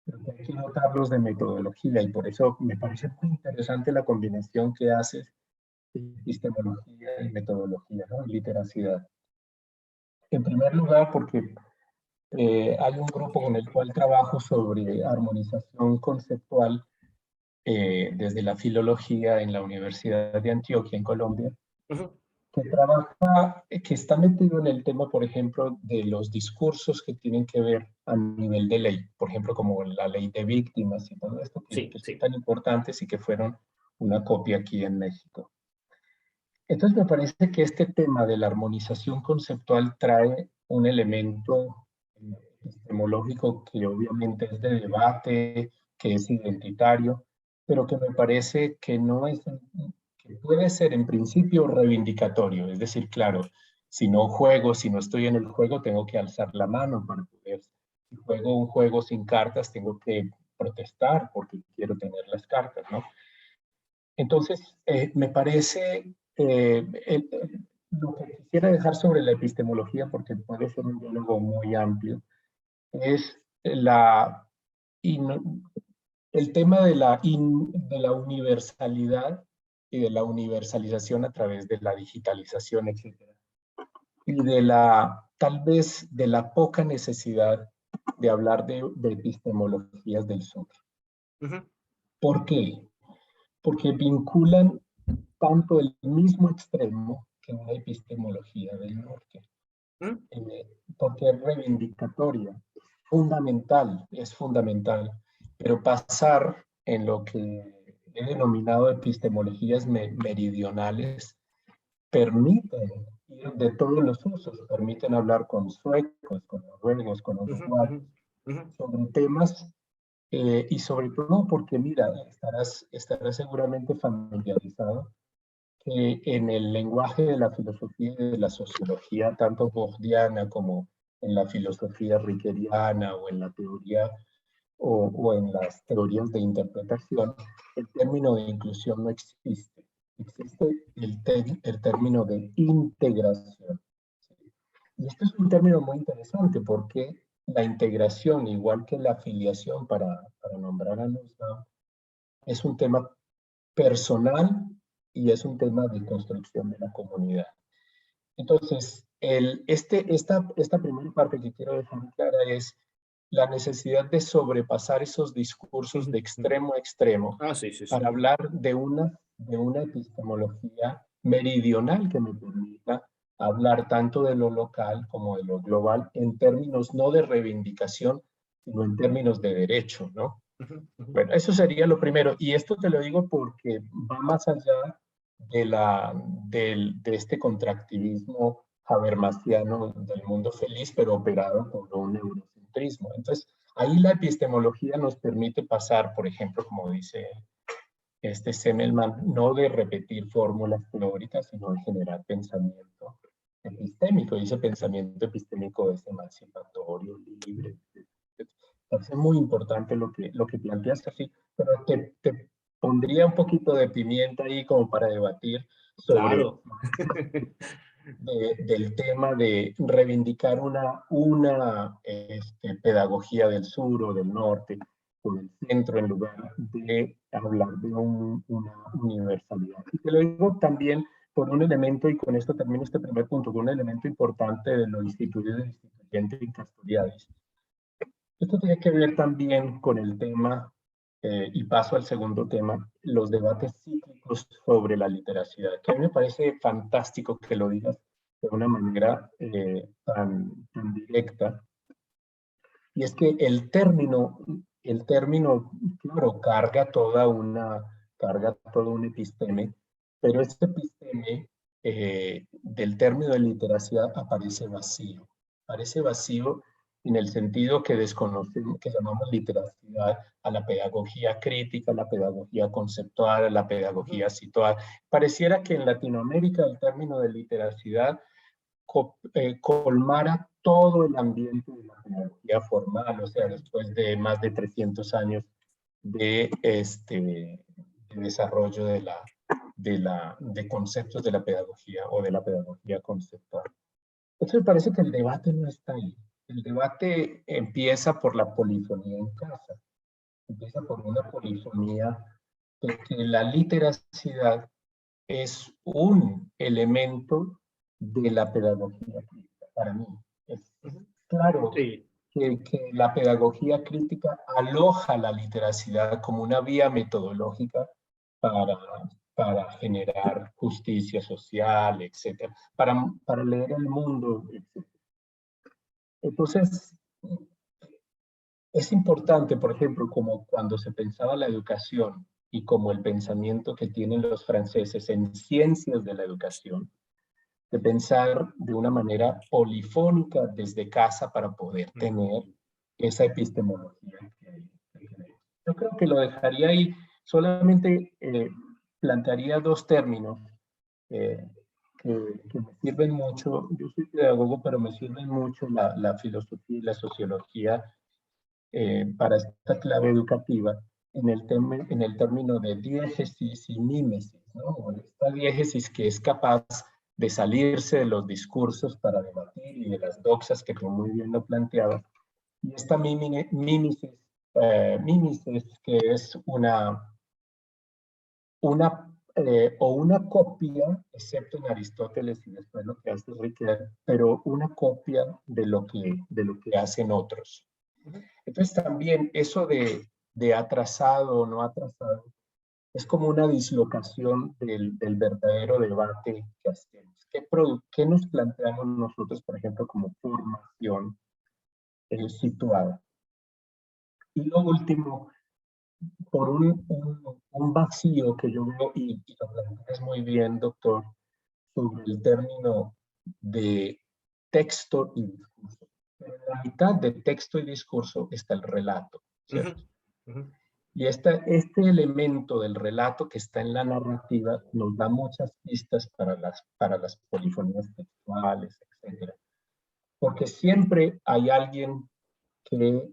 pero que hay que notarlos de metodología, y por eso me parece muy interesante la combinación que haces de epistemología y metodología, ¿no? Y literacidad. En primer lugar, porque hay un grupo con el cual trabajo sobre armonización conceptual desde la filología en la Universidad de Antioquia, en Colombia, que está metido en el tema, por ejemplo, de los discursos que tienen que ver a nivel de ley, por ejemplo, como la ley de víctimas y todo esto, que son tan importantes y que fueron una copia aquí en México. Entonces me parece que este tema de la armonización conceptual trae un elemento epistemológico que obviamente es de debate, que es identitario, pero que me parece que no es, que puede ser en principio reivindicatorio. Es decir, claro, si no estoy en el juego, tengo que alzar la mano para poder. Si juego un juego sin cartas, tengo que protestar porque quiero tener las cartas, ¿no? Entonces, me parece, lo que quisiera dejar sobre la epistemología, porque puede ser un diálogo muy amplio, es el tema de la universalidad y de la universalización a través de la digitalización, etc. Y tal vez de la poca necesidad de hablar de epistemologías del sur. ¿Por qué? Porque vinculan tanto el mismo extremo que una epistemología del norte. Porque es reivindicatoria, es fundamental, pero pasar en lo que he denominado epistemologías meridionales permiten ir de todos los usos, permiten hablar con suecos, con noruegos, con uruguayos, sobre temas y sobre todo porque, mira, estarás seguramente familiarizado que en el lenguaje de la filosofía y de la sociología, tanto bordiana como en la filosofía rickeriana o en la teoría o en las teorías de interpretación, el término de inclusión no existe. Existe el término de integración. Y este es un término muy interesante porque la integración, igual que la afiliación, para nombrar a los dos, es un tema personal y es un tema de construcción de la comunidad. Entonces, esta primera parte que quiero dejar clara es la necesidad de sobrepasar esos discursos de extremo a extremo para hablar de una epistemología meridional que me permita hablar tanto de lo local como de lo global en términos no de reivindicación, sino en términos de derecho, ¿no? Bueno, eso sería lo primero. Y esto te lo digo porque va más allá de este contractivismo habermasiano del mundo feliz, pero operado por un eurocentrismo. Entonces, ahí la epistemología nos permite pasar, por ejemplo, como dice Semmelman, no de repetir fórmulas teóricas, sino de generar pensamiento epistémico. Y ese pensamiento epistémico es emancipatorio, libre. Es muy importante lo que planteas así, pero te pondría un poquito de pimienta ahí como para debatir sobre Claro. del tema de reivindicar una pedagogía del sur o del norte o del centro en lugar de hablar de una universalidad. Y te lo digo también por un elemento, y con esto termino este primer punto, con un elemento importante de lo instituido e instituyente y Castoriadis. Esto tiene que ver también con el tema, y paso al segundo tema, los debates cíclicos sobre la literacidad, que a mí me parece fantástico que lo digas de una manera tan directa. Y es que el término, claro, carga todo un episteme, pero este episteme del término de literacidad aparece vacío. Aparece vacío en el sentido que desconocemos, que llamamos literacidad a la pedagogía crítica, a la pedagogía conceptual, a la pedagogía situada. Pareciera que en Latinoamérica el término de literacidad colmara todo el ambiente de la pedagogía formal, o sea, después de más de 300 años de, de desarrollo de conceptos de la pedagogía o de la pedagogía conceptual. Entonces me parece que el debate no está ahí. El debate empieza por la polifonía en casa. Empieza por una polifonía de que la literacidad es un elemento de la pedagogía crítica. Para mí es claro Sí. que la pedagogía crítica aloja la literacidad como una vía metodológica para generar justicia social, etc., para leer el mundo, etc. Entonces, es importante, por ejemplo, como cuando se pensaba la educación y como el pensamiento que tienen los franceses en ciencias de la educación, de pensar de una manera polifónica desde casa para poder tener esa epistemología que yo creo que lo dejaría ahí. Solamente plantearía dos términos que me sirven mucho. Yo soy pedagogo, pero me sirven mucho la filosofía y la sociología para esta clave educativa en el término de diégesis y mímesis, ¿no? Esta diégesis que es capaz de salirse de los discursos para debatir y de las doxas que tú muy bien lo planteabas. Y esta mímesis que es una copia, excepto en Aristóteles y después lo que hace Riquet, pero una copia de lo que hacen otros. Entonces también eso de atrasado o no atrasado es como una dislocación del verdadero debate que hacemos. ¿Qué nos planteamos nosotros, por ejemplo, como formación situada? Y lo último, por un vacío que yo veo, y lo planteas muy bien, doctor, sobre el término de texto y discurso. Pero en la mitad de texto y discurso está el relato, ¿cierto? Y este elemento del relato que está en la narrativa nos da muchas pistas para las polifonías textuales, etc. Porque siempre hay alguien que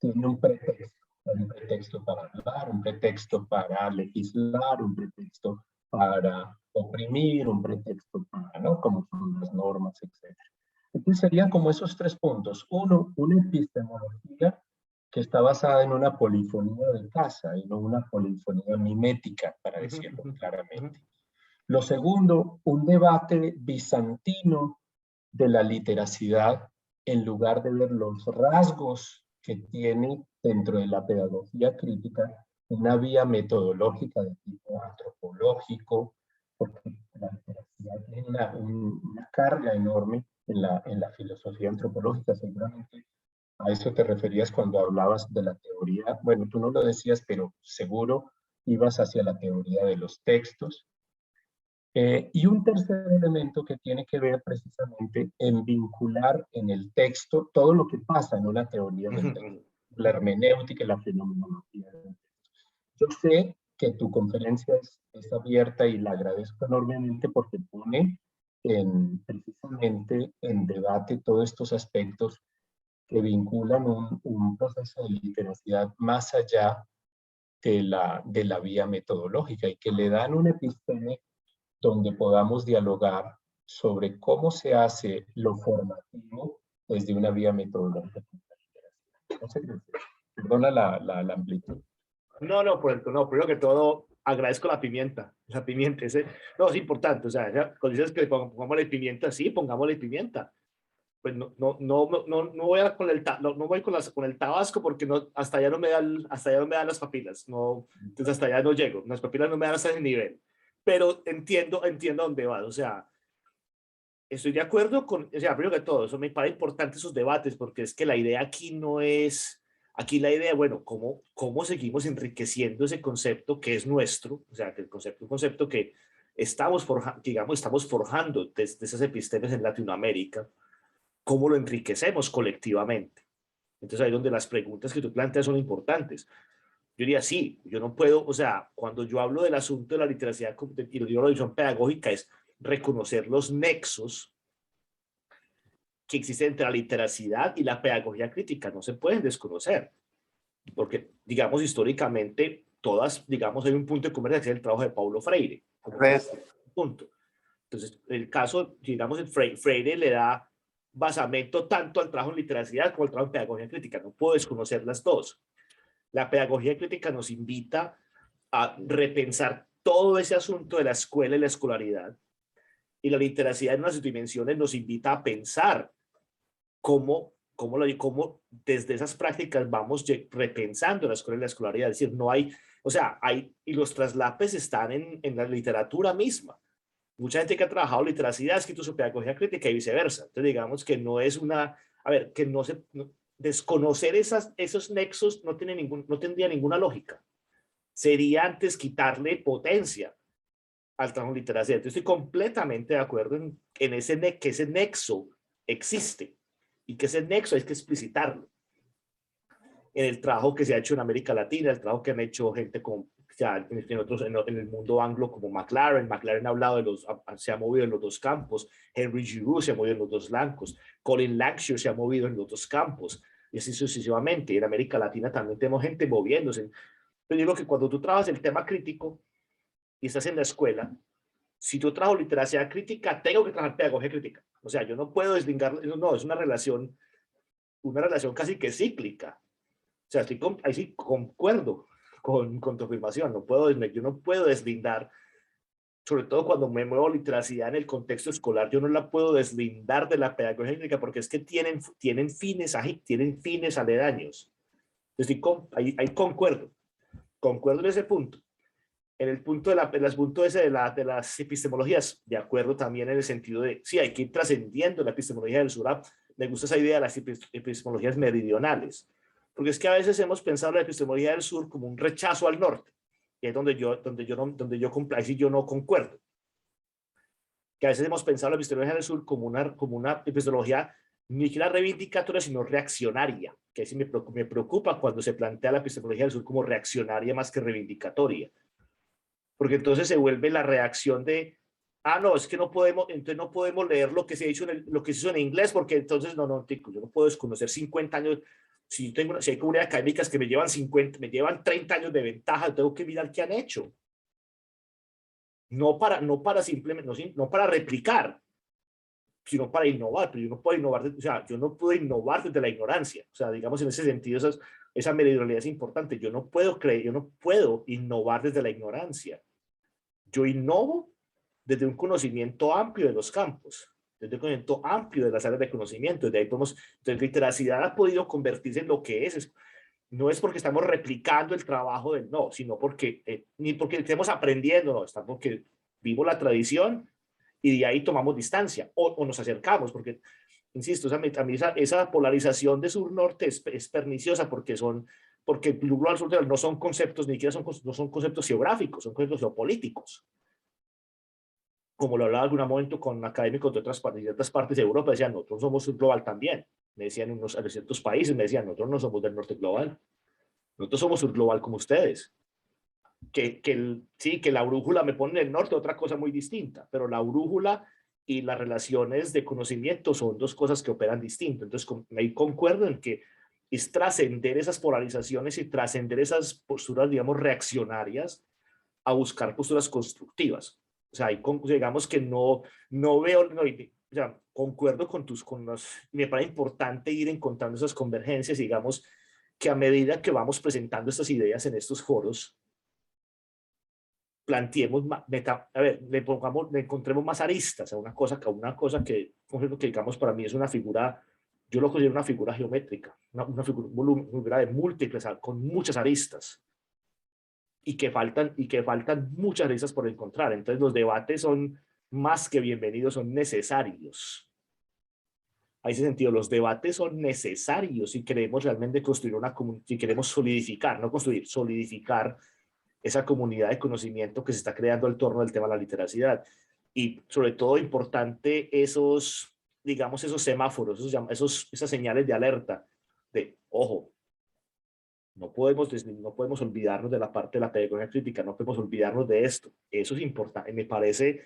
tiene un pretexto para hablar, un pretexto para legislar, un pretexto para oprimir, un pretexto para, ¿no? Como son las normas, etc. Entonces serían como esos tres puntos. Uno, una epistemología que está basada en una polifonía de casa y no una polifonía mimética, para decirlo claramente. Lo segundo, un debate bizantino de la literacidad en lugar de ver los rasgos que tiene dentro de la pedagogía crítica una vía metodológica de tipo antropológico, porque la literacidad tiene una carga enorme en la filosofía antropológica. Seguramente a eso te referías cuando hablabas de la teoría. Bueno, tú no lo decías, pero seguro ibas hacia la teoría de los textos. Y un tercer elemento que tiene que ver precisamente en vincular en el texto todo lo que pasa en una teoría del texto, la hermenéutica y la fenomenología. Yo sé que tu conferencia es abierta y la agradezco enormemente porque pone precisamente en debate todos estos aspectos que vinculan un proceso de literacidad más allá de la vía metodológica y que le dan un episteme donde podamos dialogar sobre cómo se hace lo formativo desde una vía metodológica. No sé, perdona la amplitud. No, primero que todo, agradezco la pimienta. La pimienta, no, es importante. O sea, cuando dices que pongamos la pimienta, sí, pongamos la pimienta. Pues no voy con el tabasco porque hasta allá no me dan las papilas. No, entonces hasta allá no llego. Las papilas no me dan hasta ese nivel. Pero entiendo a dónde vas. O sea, estoy de acuerdo o sea, primero que todo, eso me parece importante esos debates porque es que la idea aquí no es, aquí la idea, bueno, cómo seguimos enriqueciendo ese concepto que es nuestro, o sea, que un concepto que estamos forjando desde esas epistemes en Latinoamérica, cómo lo enriquecemos colectivamente. Entonces ahí es donde las preguntas que tú planteas son importantes. Yo diría, sí, yo no puedo, o sea, cuando yo hablo del asunto de la literacidad y lo digo la visión pedagógica, es reconocer los nexos que existen entre la literacidad y la pedagogía crítica, no se pueden desconocer, porque, digamos, históricamente, digamos, hay un punto de conversación del trabajo de Paulo Freire. Punto. Entonces, el caso, digamos, Freire le da basamento tanto al trabajo en literacidad como al trabajo en pedagogía crítica, no puedo desconocer las dos. La pedagogía crítica nos invita a repensar todo ese asunto de la escuela y la escolaridad, y la literacidad en unas dimensiones nos invita a pensar cómo desde esas prácticas vamos repensando la escuela y la escolaridad. Es decir, no hay, o sea, y los traslapes están en la literatura misma. Mucha gente que ha trabajado literacidad ha escrito su pedagogía crítica y viceversa. Entonces, digamos que no es que desconocer esos nexos no tendría ninguna lógica. Sería antes quitarle potencia al trabajo en literacidad. Entonces, estoy completamente de acuerdo en que ese nexo existe y que ese nexo hay que explicitarlo. En el trabajo que se ha hecho en América Latina, el trabajo que han hecho gente en el mundo anglo como McLaren ha hablado se ha movido en los dos campos, Henry Giroux se ha movido en los dos blancos, Colin Lankshear se ha movido en los dos campos, y así sucesivamente. En América Latina también tenemos gente moviéndose. Yo digo que cuando tú trabajas el tema crítico y estás en la escuela, si yo trabajo literacia crítica, tengo que trabajar pedagogía crítica. O sea, yo no puedo deslingar, no, es una relación casi que cíclica. O sea, ahí sí concuerdo con tu afirmación. Yo no puedo deslindar, sobre todo cuando me muevo literacidad en el contexto escolar, yo no la puedo deslindar de la pedagogía crítica porque es que tienen fines aledaños. Entonces, ahí concuerdo en ese punto. En el punto ese de las epistemologías, de acuerdo también en el sentido de, sí, hay que ir trascendiendo la epistemología del sur. Me gusta esa idea de las epistemologías meridionales, porque es que a veces hemos pensado la epistemología del sur como un rechazo al norte, y es donde yo no concuerdo. Que a veces hemos pensado la epistemología del sur como una epistemología ni siquiera reivindicatoria, sino reaccionaria, que así me preocupa cuando se plantea la epistemología del sur como reaccionaria más que reivindicatoria. Porque entonces se vuelve la reacción de, no, es que no podemos leer lo que se hizo en inglés, porque entonces, yo no puedo desconocer 50 años, si hay comunidades académicas que me llevan 30 años de ventaja, tengo que mirar qué han hecho. No para replicar, sino para innovar, pero yo no puedo innovar, yo no puedo innovar desde la ignorancia. O sea, digamos, en ese sentido, esa meridionalidad es importante. Yo no puedo innovar desde la ignorancia. Yo innovo desde un conocimiento amplio de los campos, desde un conocimiento amplio de las áreas de conocimiento. Desde ahí entonces, literacidad ha podido convertirse en lo que es. No es porque estamos replicando el trabajo sino ni porque estemos aprendiendo, está porque vivo la tradición y de ahí tomamos distancia o nos acercamos, porque, insisto, a mí esa polarización de sur-norte es perniciosa porque el global sur no son conceptos, ni siquiera no son conceptos geográficos, son conceptos geopolíticos. como lo hablaba en algún momento con académicos de otras partes de Europa, decían, nosotros somos un global también. Me decían en ciertos países, me decían, nosotros no somos del norte global, nosotros somos un global como ustedes. Sí, que la brújula me pone en el norte, otra cosa muy distinta, pero la brújula y las relaciones de conocimiento son dos cosas que operan distinto. Entonces, ahí concuerdo en que es trascender esas polarizaciones y trascender esas posturas, digamos, reaccionarias a buscar posturas constructivas. O sea, ahí digamos que no veo, no, o sea, concuerdo me parece importante ir encontrando esas convergencias, digamos, que a medida que vamos presentando estas ideas en estos foros, planteemos, le encontremos más aristas a una cosa que digamos para mí es una figura, yo lo considero una figura geométrica, una figura de múltiples, con muchas aristas, y que faltan muchas aristas por encontrar. Entonces los debates son más que bienvenidos, son necesarios. A ese sentido, los debates son necesarios si queremos realmente construir si queremos solidificar, no construir, solidificar esa comunidad de conocimiento que se está creando en torno al tema de la literacidad. Y sobre todo importante digamos, esos semáforos, esas señales de alerta de, ojo, no podemos olvidarnos de la parte de la pedagogía crítica, no podemos olvidarnos de esto. Eso es importante, me parece,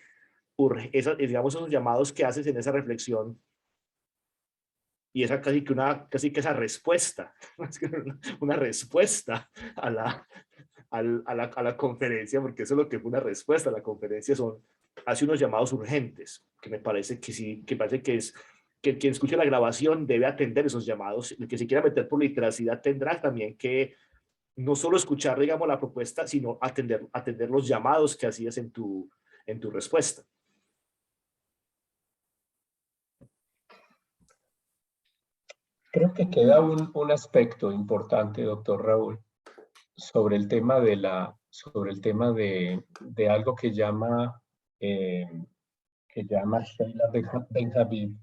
digamos, esos llamados que haces en esa reflexión y esa casi que esa respuesta, una respuesta a la conferencia, porque eso es lo que fue una respuesta a la conferencia, hace unos llamados urgentes, que me parece que sí, que parece que es que quien escuche la grabación debe atender esos llamados. El que se quiera meter por literacidad tendrá también que no solo escuchar, digamos, la propuesta, sino atender los llamados que hacías en tu respuesta. Creo que queda un aspecto importante, doctor Raúl, sobre el tema de algo que llama Sheila Ben-Habib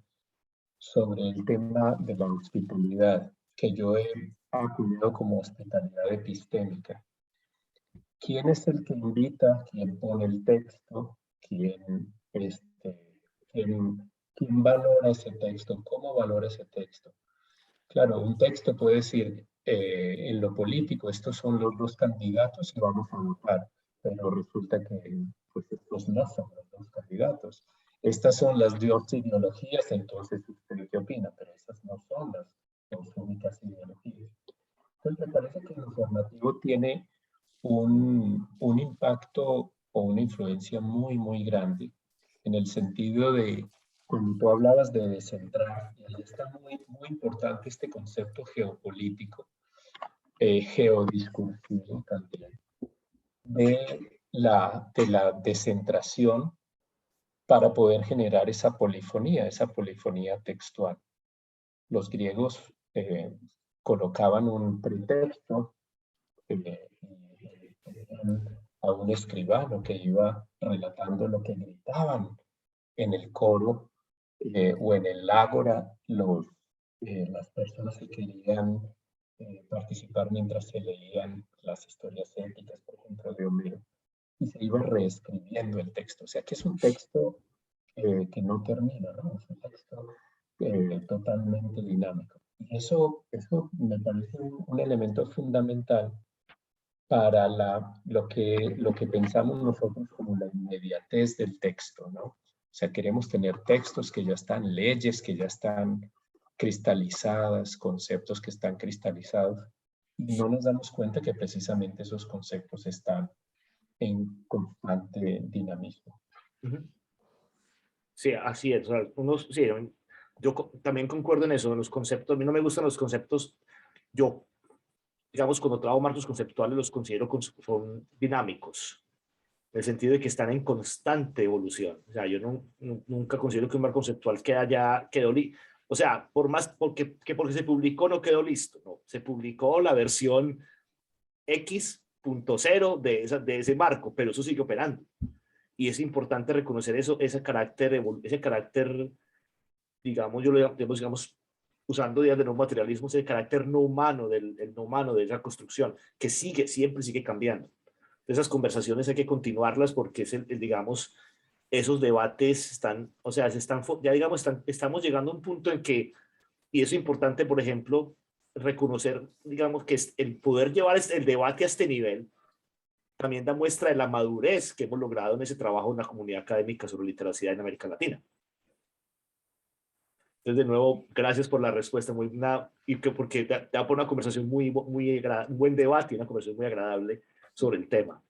sobre el tema de la hospitalidad, que yo he acudido como hospitalidad epistémica. ¿Quién es el que invita? ¿Quién pone el texto? ¿Quién valora ese texto? ¿Cómo valora ese texto? Claro, un texto puede decir, en lo político, estos son los dos candidatos y vamos a votar, pero resulta que pues, estos no son los dos candidatos. Estas son las dos ideologías, entonces usted qué opina, pero estas no son las dos únicas ideologías. Entonces me parece que lo formativo tiene un impacto o una influencia muy, muy grande en el sentido de, cuando tú hablabas de descentrar, y ahí está muy, muy importante este concepto geopolítico, geodiscursivo también, de la descentración para poder generar esa polifonía textual. Los griegos colocaban un pretexto a un escribano que iba relatando lo que gritaban en el coro o en el ágora las personas que querían participar mientras se leían las historias épicas, por ejemplo, de Homero, y se iba reescribiendo el texto. O sea que es un texto que no termina, ¿no? Es un texto totalmente dinámico. Y eso me parece un elemento fundamental para lo que pensamos nosotros como la inmediatez del texto, ¿no? O sea, queremos tener textos que ya están, leyes que ya están cristalizadas, conceptos que están cristalizados, y no nos damos cuenta que precisamente esos conceptos están en constante dinamismo. Sí, así es. O sea, sí, yo también concuerdo en eso, en los conceptos. A mí no me gustan los conceptos. Yo, digamos, cuando trabajo marcos conceptuales, los considero son dinámicos, en el sentido de que están en constante evolución. O sea, yo nunca considero que un marco conceptual quedó listo. O sea, porque se publicó no quedó listo. No, se publicó la versión X.0 de ese marco, pero eso sigue operando. Y es importante reconocer ese carácter, digamos, digamos, usando ideas de no materialismo, ese carácter no humano, el no humano de esa construcción, que siempre sigue cambiando. Esas conversaciones hay que continuarlas porque es digamos, esos debates están, o sea, ya digamos, estamos llegando a un punto en que, y eso es importante, por ejemplo, reconocer, digamos, que el poder llevar el debate a este nivel también da muestra de la madurez que hemos logrado en ese trabajo en la comunidad académica sobre literacidad en América Latina. Entonces, de nuevo, gracias por la respuesta, porque da por una conversación un buen debate y una conversación muy agradable sobre el tema.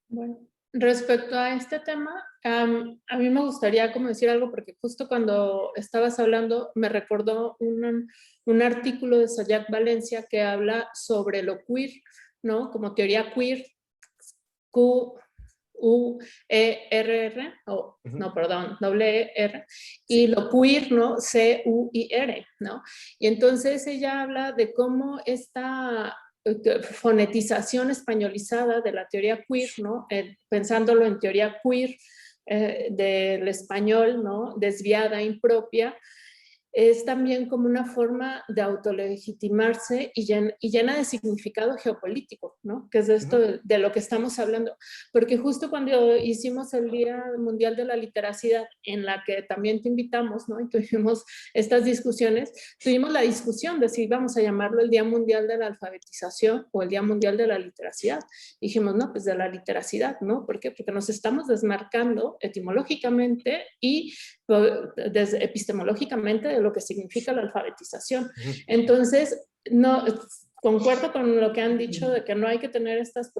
Bueno, respecto a este tema, a mí me gustaría como decir algo, porque justo cuando estabas hablando me recordó un artículo de Sayak Valencia que habla sobre lo queer, ¿no? Como teoría queer, Q-U-E-R-R, no, perdón, doble E-R, y lo queer, ¿no? C-U-I-R, ¿no? Y entonces ella habla de cómo esta fonetización españolizada de la teoría queer, ¿no? Pensándolo en teoría queer del español, ¿no? Desviada, impropia, es también como una forma de autolegitimarse y llena de significado geopolítico, ¿no? Que es de esto de lo que estamos hablando. Porque justo cuando hicimos el Día Mundial de la Literacidad, en la que también te invitamos, ¿no? Y tuvimos estas discusiones, tuvimos la discusión de si vamos a llamarlo el Día Mundial de la Alfabetización o el Día Mundial de la Literacidad. Dijimos, no, pues de la literacidad, ¿no? ¿Por qué? Porque nos estamos desmarcando etimológicamente y epistemológicamente de lo que significa la alfabetización. Entonces, no, concuerdo con lo que han dicho de que no hay que tener estas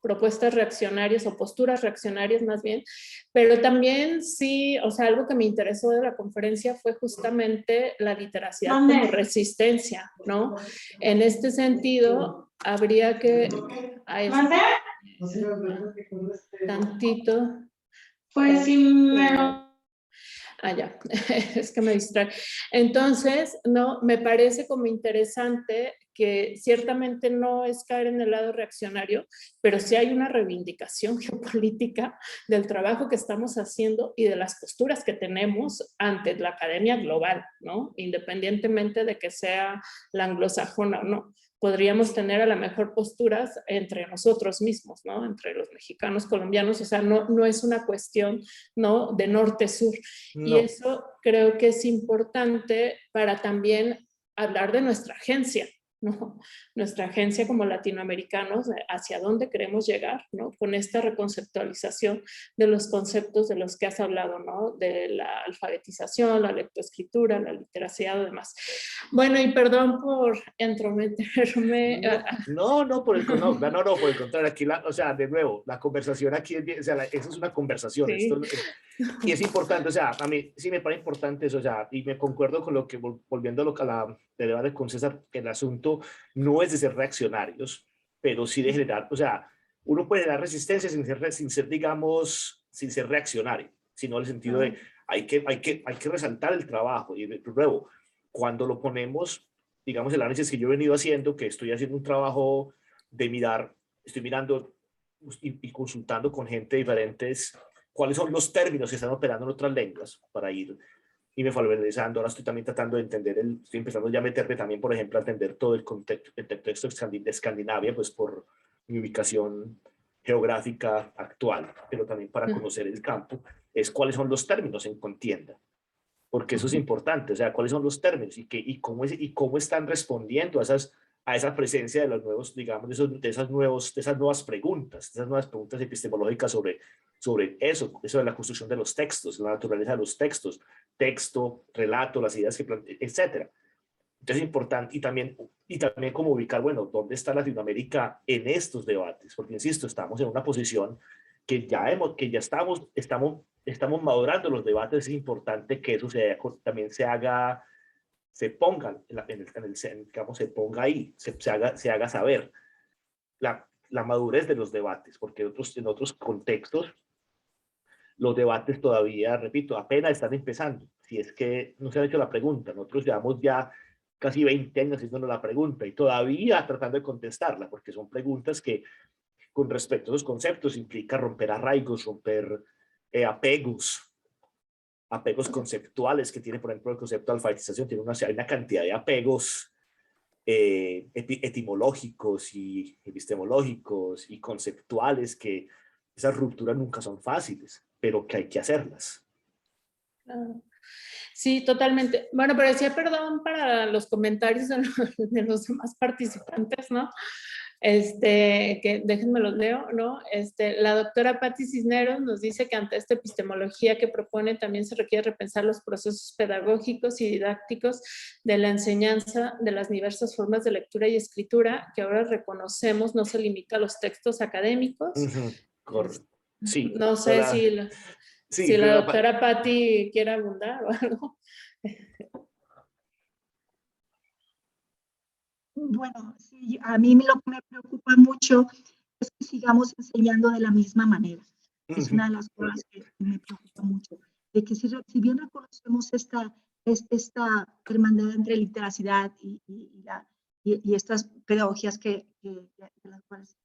propuestas reaccionarias o posturas reaccionarias más bien, pero también sí, o sea, algo que me interesó de la conferencia fue justamente la literacidad como resistencia, ¿no? En este sentido, habría que... tantito. Pues sí, me... Ya, es que me distrae. Entonces, no, me parece como interesante que ciertamente no es caer en el lado reaccionario, pero sí hay una reivindicación geopolítica del trabajo que estamos haciendo y de las posturas que tenemos ante la academia global, ¿no? Independientemente de que sea la anglosajona o no. Podríamos tener a lo mejor posturas entre nosotros mismos, ¿no? Entre los mexicanos, colombianos, o sea, no es una cuestión, ¿no? De norte-sur. No. Y eso creo que es importante para también hablar de nuestra agencia, ¿no? Nuestra agencia como latinoamericanos, hacia dónde queremos llegar, ¿no? Con esta reconceptualización de los conceptos de los que has hablado, ¿no? De la alfabetización, la lectoescritura, la literacidad y demás. Bueno, y perdón por entrometerme. No, por el contrario, aquí, o sea, de nuevo, la conversación aquí, o sea, eso es una conversación, sí. Y es importante, o sea, a mí sí me parece importante eso, o sea, y me concuerdo con lo que, volviendo a la debate con César, el asunto no es de ser reaccionarios, pero sí de generar, o sea, uno puede generar resistencia sin ser, digamos, sin ser reaccionario, sino en el sentido de hay que resaltar el trabajo, y de nuevo, cuando lo ponemos, digamos, el análisis que yo he venido haciendo, que estoy haciendo un trabajo de estoy mirando y consultando con gente de diferentes, cuáles son los términos que están operando en otras lenguas para ir y me familiarizando. Ahora estoy también tratando de entender, estoy empezando ya a meterme también, por ejemplo, a entender todo el contexto de Escandinavia, pues por mi ubicación geográfica actual, pero también para conocer el campo, es cuáles son los términos en contienda, porque eso es importante, o sea, cuáles son los términos y cómo están respondiendo a esa presencia de los nuevos, digamos, de esas nuevas preguntas epistemológicas sobre eso de la construcción de los textos, la naturaleza de los textos, texto, relato, las ideas que plantean, etc. Entonces es importante, y también cómo ubicar, bueno, dónde está Latinoamérica en estos debates, porque insisto, estamos en una posición que ya estamos madurando los debates. Es importante que eso también se ponga digamos, se ponga ahí, se haga saber la madurez de los debates, porque en otros contextos los debates todavía, repito, apenas están empezando. Si es que no se ha hecho la pregunta, nosotros llevamos ya casi 20 años haciéndonos la pregunta y todavía tratando de contestarla, porque son preguntas que con respecto a los conceptos implica romper arraigos, romper apegos conceptuales que tiene, por ejemplo, el concepto de alfabetización. Hay una cantidad de apegos etimológicos y epistemológicos y conceptuales que esas rupturas nunca son fáciles. pero que hay que hacerlas. Claro. Sí, totalmente. Bueno, pero decía perdón para los comentarios de los demás participantes, ¿no? Que déjenme los leo, ¿no? La doctora Patti Cisneros nos dice que ante esta epistemología que propone también se requiere repensar los procesos pedagógicos y didácticos de la enseñanza de las diversas formas de lectura y escritura que ahora reconocemos no se limita a los textos académicos. Correcto. Sí. No sé si la doctora Patti quiere abundar o algo. Bueno, sí, a mí lo que me preocupa mucho es que sigamos enseñando de la misma manera. Es una de las cosas que me preocupa mucho. De que si bien reconocemos esta hermandad entre literacidad y estas pedagogías de las cuales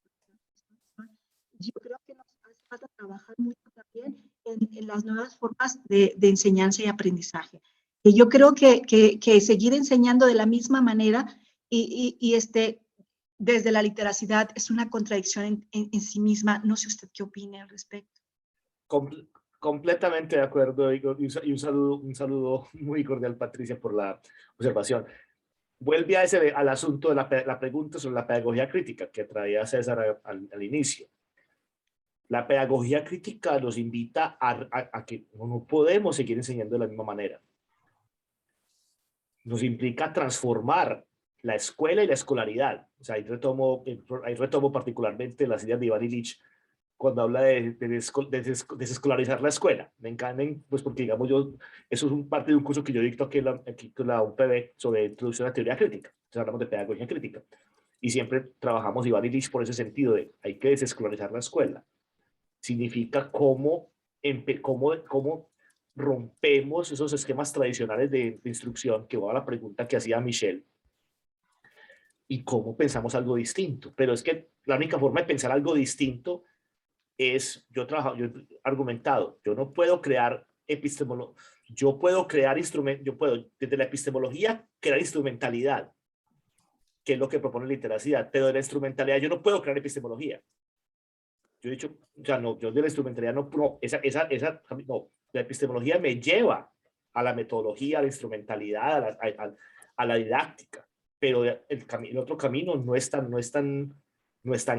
yo creo que nos hace falta trabajar mucho también en las nuevas formas de enseñanza y aprendizaje. Y yo creo que seguir enseñando de la misma manera desde la literacidad es una contradicción en sí misma. No sé usted qué opina al respecto. Completamente de acuerdo, y un saludo muy cordial, Patricia, por la observación. Vuelve al asunto de la pregunta sobre la pedagogía crítica que traía César al inicio. La pedagogía crítica nos invita a que no podemos seguir enseñando de la misma manera. Nos implica transformar la escuela y la escolaridad. O sea, ahí retomo particularmente las ideas de Iván Illich cuando habla de desescolarizar la escuela. Me encantan, pues porque digamos eso es parte de un curso que yo dicto aquí en la UPB sobre introducción a la teoría crítica. Entonces hablamos de pedagogía crítica. Y siempre trabajamos Iván Illich por ese sentido de hay que desescolarizar la escuela. Significa cómo rompemos esos esquemas tradicionales de instrucción, que va a la pregunta que hacía Michelle, y cómo pensamos algo distinto. Pero es que la única forma de pensar algo distinto es, yo he argumentado, yo no puedo crear yo puedo crear desde la epistemología crear instrumentalidad, que es lo que propone literacidad, pero de la instrumentalidad yo no puedo crear epistemología. Yo he dicho, o sea, no, yo de la instrumentalidad no, la epistemología me lleva a la metodología, a la instrumentalidad, a la didáctica, pero el otro camino no es tan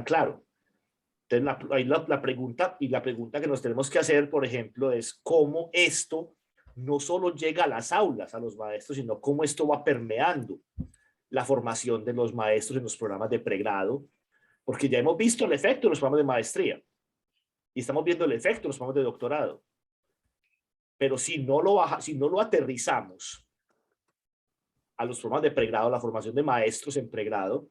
claro. Entonces, la pregunta que nos tenemos que hacer, por ejemplo, es cómo esto no solo llega a las aulas, a los maestros, sino cómo esto va permeando la formación de los maestros en los programas de pregrado, porque ya hemos visto el efecto en los programas de maestría y estamos viendo el efecto en los programas de doctorado. Pero si no lo aterrizamos a los programas de pregrado, la formación de maestros en pregrado,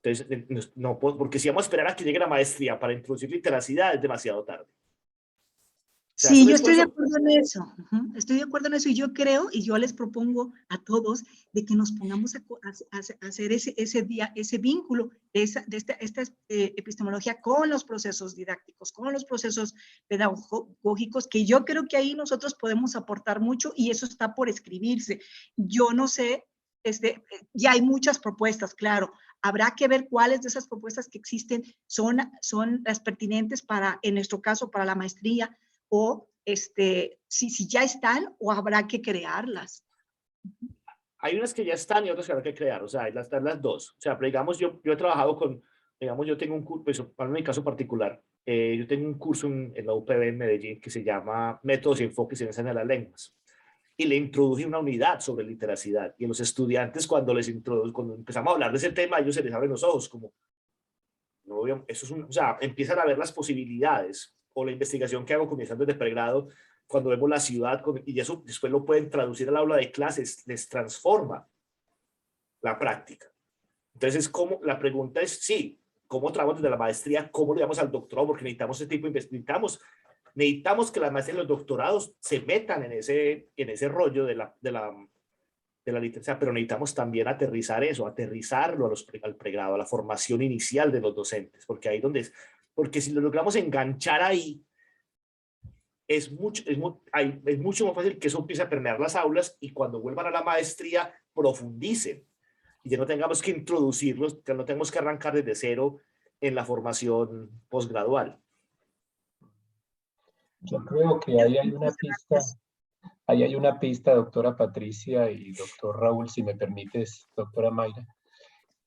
entonces no, porque si vamos a esperar a que llegue la maestría para introducir literacidad, es demasiado tarde. O sea, sí, yo estoy de acuerdo en eso. Estoy de acuerdo en eso y yo creo, y yo les propongo a todos de que nos pongamos a hacer ese vínculo de esta epistemología con los procesos didácticos, con los procesos pedagógicos, que yo creo que ahí nosotros podemos aportar mucho y eso está por escribirse. Yo no sé, ya hay muchas propuestas, claro. Habrá que ver cuáles de esas propuestas que existen son las pertinentes para, en nuestro caso, para la maestría, o si ya están o habrá que crearlas. Hay unas que ya están y otras que habrá que crear, o sea, están las dos. O sea, pero digamos, yo he trabajado digamos, yo tengo un curso, pues, en mi caso particular, yo tengo un curso en la UPB en Medellín que se llama Métodos y Enfoques en Enseñanza de las Lenguas. Y le introduje una unidad sobre literacidad. Y a los estudiantes, cuando empezamos a hablar de ese tema, a ellos se les abren los ojos, como, no, eso es o sea, empiezan a ver las posibilidades, o la investigación que hago comenzando desde pregrado, cuando vemos la ciudad, y eso después lo pueden traducir al aula de clases, les transforma la práctica. Entonces, la pregunta es, sí, ¿cómo trabajamos desde la maestría? ¿Cómo le damos al doctorado? Porque necesitamos ese tipo de investigación. Necesitamos que las maestrías y los doctorados se metan en ese rollo de la literatura, pero necesitamos también aterrizarlo al pregrado, a la formación inicial de los docentes, porque ahí porque si lo logramos enganchar ahí, es mucho más fácil que eso empiece a permear las aulas y cuando vuelvan a la maestría profundicen y ya no tengamos que introducirlos, que no tengamos que arrancar desde cero en la formación posgradual. Yo creo que ahí hay una pista. Ahí hay una pista, doctora Patricia y doctor Raúl, si me permites, doctora Mayra,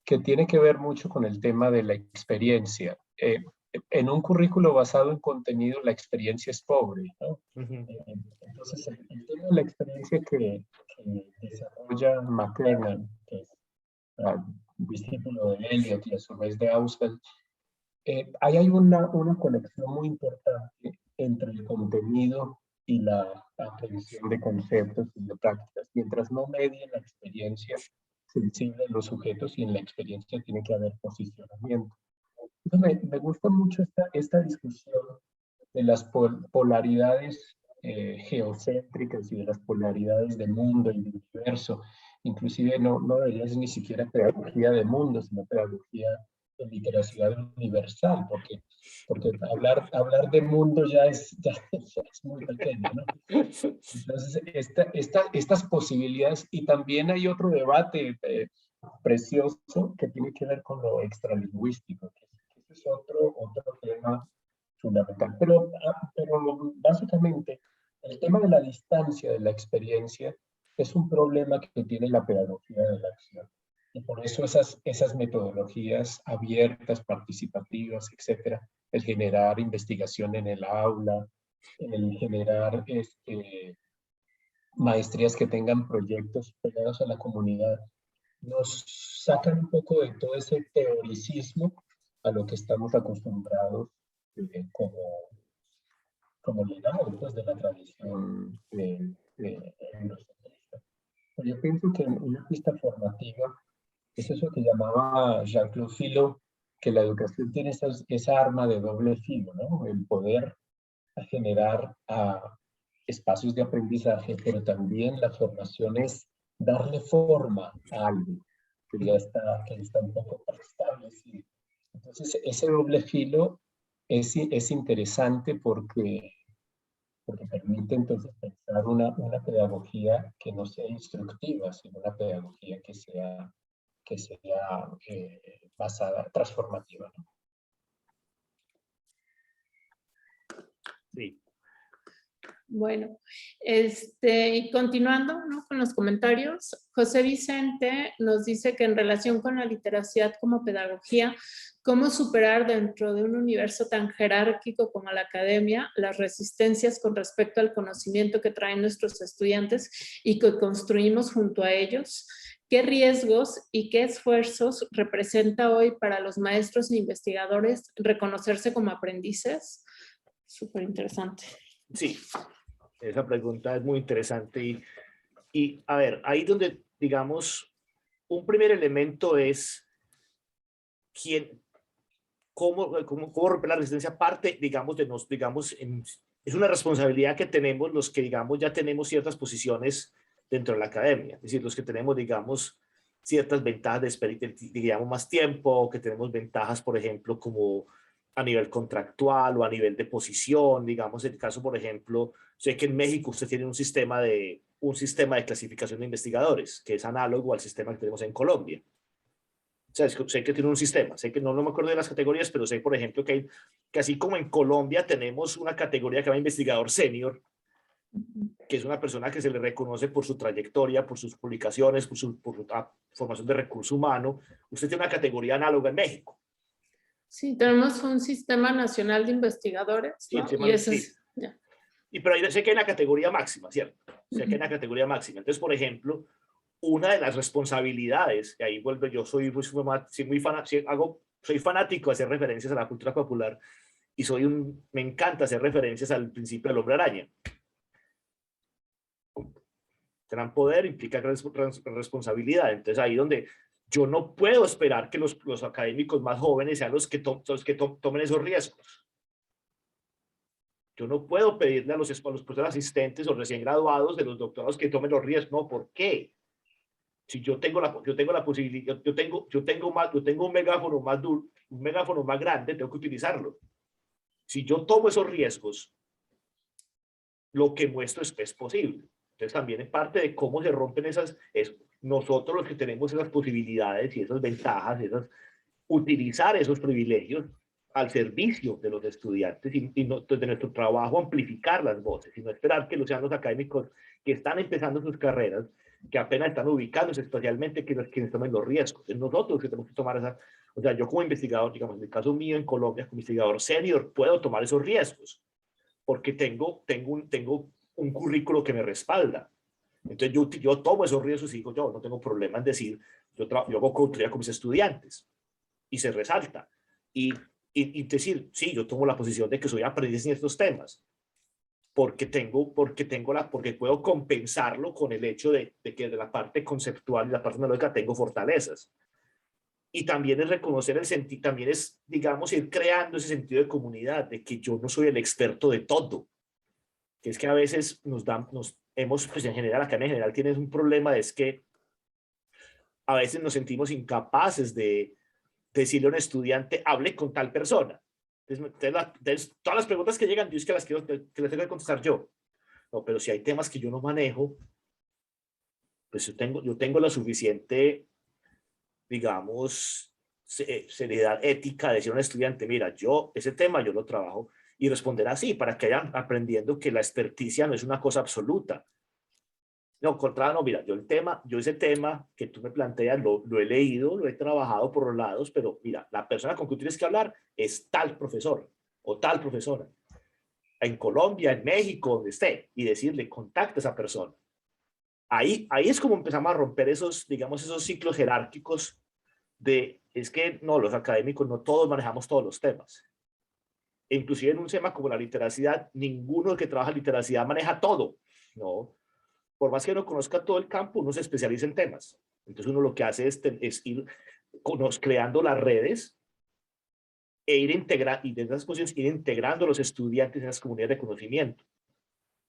que tiene que ver mucho con el tema de la experiencia. En un currículo basado en contenido, la experiencia es pobre, ¿no? Entonces, el tema de la experiencia que desarrolla McKernan, que es discípulo de Eliot y a su vez de Ausfeld, ahí hay una conexión muy importante entre el contenido y la atención de conceptos y de prácticas. Mientras no medie la experiencia sensible de los sujetos, y en la experiencia tiene que haber posicionamiento. Entonces, me gusta mucho esta discusión de las polaridades geocéntricas y de las polaridades de mundo y de universo. Inclusive no debería ser ni siquiera pedagogía de mundo, sino pedagogía de literacidad universal, porque hablar de mundo ya es muy pequeño, ¿no? Entonces, estas posibilidades, y también hay otro debate precioso que tiene que ver con lo extralingüístico, que ese es otro tema fundamental. Pero básicamente, el tema de la distancia de la experiencia es un problema que tiene la pedagogía de la acción. Y por eso esas metodologías abiertas, participativas, etcétera, el generar investigación en el aula, el generar maestrías que tengan proyectos pegados a la comunidad, nos sacan un poco de todo ese teoricismo a lo que estamos acostumbrados como legado pues, de la tradición eurocentrista. Pero yo pienso que una pista formativa es eso que llamaba Jean-Claude Philot, que la educación tiene esa arma de doble filo, ¿no? El poder generar espacios de aprendizaje, pero también la formación es darle forma a algo que ya está un poco establecido. Entonces, ese doble filo es interesante porque permite entonces pensar una pedagogía que no sea instructiva, sino una pedagogía que sea basada, transformativa, ¿no? Sí. Bueno, y continuando, ¿no?, con los comentarios, José Vicente nos dice que en relación con la literacidad como pedagogía, ¿cómo superar dentro de un universo tan jerárquico como la academia las resistencias con respecto al conocimiento que traen nuestros estudiantes y que construimos junto a ellos? ¿Qué riesgos y qué esfuerzos representa hoy para los maestros e investigadores reconocerse como aprendices? Súper interesante. Sí, esa pregunta es muy interesante y a ver, ahí donde, digamos, un primer elemento es cómo romper la resistencia parte, digamos, es una responsabilidad que tenemos los que, digamos, ya tenemos ciertas posiciones dentro de la academia, es decir, los que tenemos, digamos, ciertas ventajas digamos, más tiempo, que tenemos ventajas, por ejemplo, como a nivel contractual o a nivel de posición, digamos, en el caso, por ejemplo, sé que en México usted tiene un sistema de clasificación de investigadores, que es análogo al sistema que tenemos en Colombia. O sea, sé que tiene un sistema, sé que no me acuerdo de las categorías, pero sé, por ejemplo, que así como en Colombia tenemos una categoría que se llama investigador senior, que es una persona que se le reconoce por su trayectoria, por sus publicaciones, por su formación de recurso humano. Usted tiene una categoría análoga en México. Sí, tenemos un sistema nacional de investigadores, ¿no? Sí, y ese sí. Pero ahí sé que hay una categoría máxima, ¿cierto? Sé que hay una categoría máxima. Entonces, por ejemplo, una de las responsabilidades, y ahí vuelvo, yo soy fanático de hacer referencias a la cultura popular y me encanta hacer referencias al principio del hombre araña. Gran poder implica gran responsabilidad. Entonces, ahí donde yo no puedo esperar que los académicos más jóvenes sean los que tomen esos riesgos. Yo no puedo pedirle a los profesores asistentes o recién graduados de los doctorados que tomen los riesgos. No, ¿por qué? Si yo tengo la posibilidad, yo tengo un megáfono más duro, un megáfono más grande, tengo que utilizarlo. Si yo tomo esos riesgos, lo que muestro es que es posible. Entonces también es parte de cómo se rompen nosotros los que tenemos esas posibilidades y esas ventajas, utilizar esos privilegios al servicio de los estudiantes y no, de nuestro trabajo amplificar las voces y no esperar que sean los académicos que están empezando sus carreras, que apenas están ubicándose, especialmente quienes tomen los riesgos. Es nosotros que tenemos que tomar esa, o sea, yo como investigador, digamos, en el caso mío en Colombia, como investigador senior, puedo tomar esos riesgos porque tengo un currículo que me respalda. Entonces yo tomo esos riesgos y digo, yo no tengo problema en decir, yo hago coautoría con mis estudiantes y se resalta. Y decir, sí, yo tomo la posición de que soy aprendiz en estos temas, porque puedo compensarlo con el hecho de que de la parte conceptual y la parte tecnológica tengo fortalezas. Y también es reconocer el sentido, también es, digamos, ir creando ese sentido de comunidad, de que yo no soy el experto de todo, que es que a veces pues en general, la academia en general tiene un problema, es que a veces nos sentimos incapaces de decirle a un estudiante, hable con tal persona. Entonces, todas las preguntas que llegan, yo es que las tengo que contestar yo. No, pero si hay temas que yo no manejo, pues yo tengo la suficiente, digamos, seriedad ética de decir a un estudiante, mira, ese tema yo lo trabajo y responder así para que vayan aprendiendo que la experticia no es una cosa absoluta. No, contrario, no, mira, yo ese tema que tú me planteas lo he leído, lo he trabajado por los lados, pero mira, la persona con que tú tienes que hablar es tal profesor o tal profesora. En Colombia, en México, donde esté, y decirle, contacta a esa persona. Ahí es como empezamos a romper esos, digamos, esos ciclos jerárquicos es que no, los académicos no todos manejamos todos los temas. E inclusive en un tema como la literacidad, ninguno que trabaja en literacidad maneja todo, ¿no? Por más que uno conozca todo el campo, uno se especializa en temas. Entonces uno lo que hace es ir creando las redes e ir integrando, y desde esas posiciones ir integrando a los estudiantes en esas comunidades de conocimiento,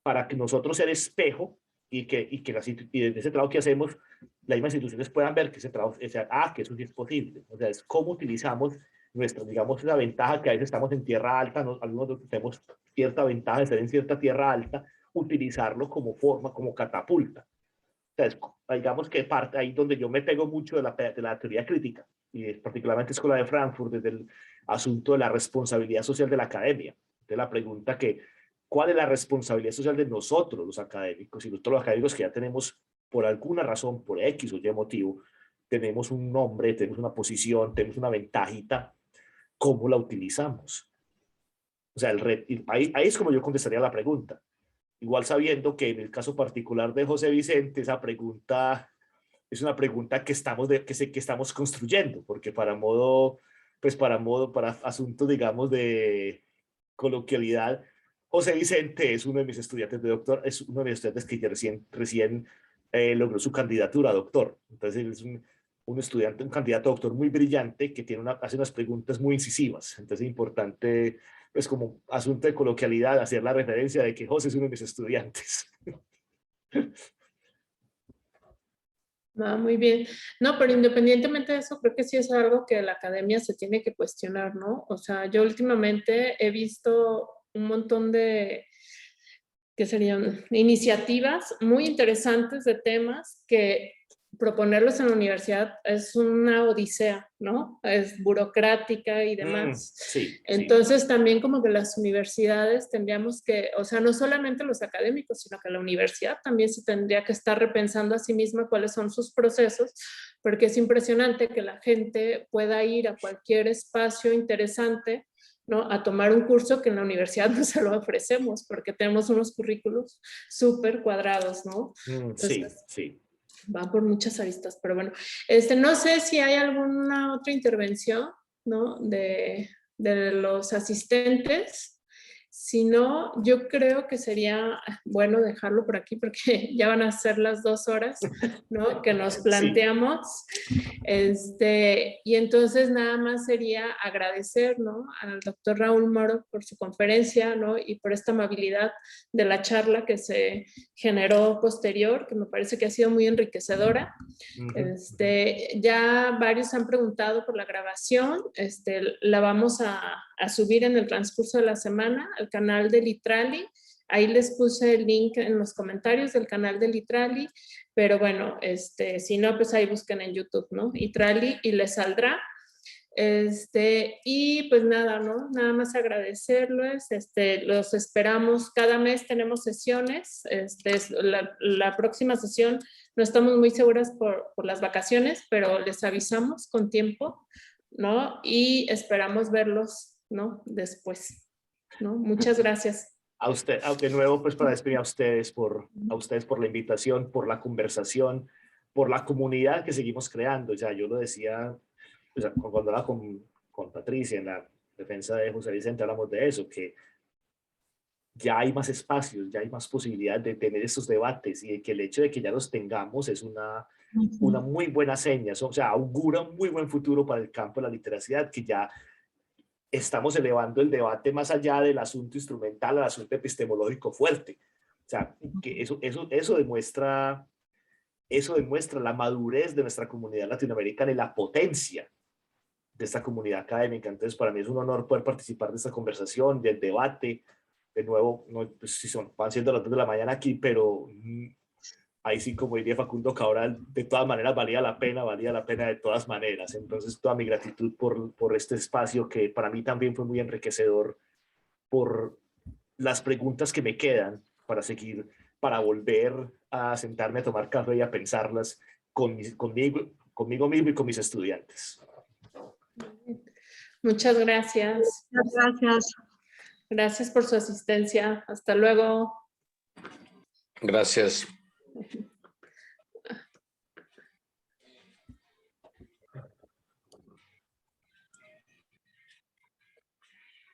para que nosotros ser espejo y desde ese trabajo que hacemos, las mismas instituciones puedan ver que ese trabajo, que eso sí es posible. O sea, es cómo utilizamos digamos, la ventaja que a veces estamos en tierra alta, algunos tenemos cierta ventaja de estar en cierta tierra alta, utilizarlo como forma, como catapulta. Entonces, digamos que parte ahí donde yo me pego mucho de la teoría crítica, y particularmente Escuela de Frankfurt, desde el asunto de la responsabilidad social de la academia. Entonces, la pregunta ¿cuál es la responsabilidad social de nosotros, los académicos? Y nosotros los académicos que ya tenemos, por alguna razón, por X o Y motivo, tenemos un nombre, tenemos una posición, tenemos una ventajita, ¿cómo la utilizamos? O sea, ahí es como yo contestaría la pregunta. Igual sabiendo que en el caso particular de José Vicente, esa pregunta es una pregunta que estamos construyendo, porque para asuntos, digamos, de coloquialidad, José Vicente es uno de mis estudiantes de doctor, es uno de mis estudiantes que recién logró su candidatura a doctor. Entonces, es un estudiante, un candidato a doctor muy brillante que hace unas preguntas muy incisivas. Entonces, es importante, pues como asunto de coloquialidad, hacer la referencia de que José es uno de mis estudiantes. Muy bien. No, pero independientemente de eso, creo que sí es algo que la academia se tiene que cuestionar, ¿no? O sea, yo últimamente he visto un montón de, ¿qué serían? Iniciativas muy interesantes de temas que proponerlos en la universidad es una odisea, ¿no? Es burocrática y demás. Sí. Entonces, también como que las universidades tendríamos que, o sea, no solamente los académicos, sino que la universidad también se tendría que estar repensando a sí misma cuáles son sus procesos, porque es impresionante que la gente pueda ir a cualquier espacio interesante, ¿no? A tomar un curso que en la universidad no se lo ofrecemos, porque tenemos unos currículos súper cuadrados, ¿no? Entonces, sí. Va por muchas aristas, pero bueno, no sé si hay alguna otra intervención, ¿no? De los asistentes. Si no, yo creo que sería bueno dejarlo por aquí porque ya van a ser las 2 horas, ¿no? Que nos planteamos. Y entonces nada más sería agradecer, ¿no? Al doctor Raúl Moro por su conferencia, ¿no? Y por esta amabilidad de la charla que se generó posterior, que me parece que ha sido muy enriquecedora. Ya varios han preguntado por la grabación, la vamos a subir en el transcurso de la semana al canal de Litrali. Ahí les puse el link en los comentarios del canal de Litrali, pero bueno, si no, pues ahí busquen en YouTube, ¿no? Litrali y les saldrá. Y pues nada, ¿no? Nada más agradecerles, los esperamos, cada mes tenemos sesiones, la próxima sesión no estamos muy seguras por las vacaciones, pero les avisamos con tiempo, ¿no? Y esperamos verlos, ¿no? Después, ¿no? Muchas gracias. A usted, de nuevo, pues para despedir a ustedes por la invitación, por la conversación, por la comunidad que seguimos creando. Ya yo lo decía, o sea, cuando hablaba con Patricia en la defensa de José Vicente, hablamos de eso, que ya hay más espacios, ya hay más posibilidades de tener estos debates, y que el hecho de que ya los tengamos es una muy buena seña, o sea, augura un muy buen futuro para el campo de la literacidad, que ya estamos elevando el debate más allá del asunto instrumental al asunto epistemológico fuerte. O sea, que eso demuestra la madurez de nuestra comunidad latinoamericana y la potencia de esta comunidad académica. Entonces, para mí es un honor poder participar de esta conversación, del debate. De nuevo, no, pues, si van siendo las 2 de la mañana aquí, pero ahí sí, como diría Facundo Cabral, de todas maneras valía la pena de todas maneras. Entonces, toda mi gratitud por este espacio, que para mí también fue muy enriquecedor, por las preguntas que me quedan para seguir, para volver a sentarme a tomar café y a pensarlas conmigo mismo y con mis estudiantes. Muchas gracias. Muchas gracias. Gracias por su asistencia. Hasta luego. Gracias.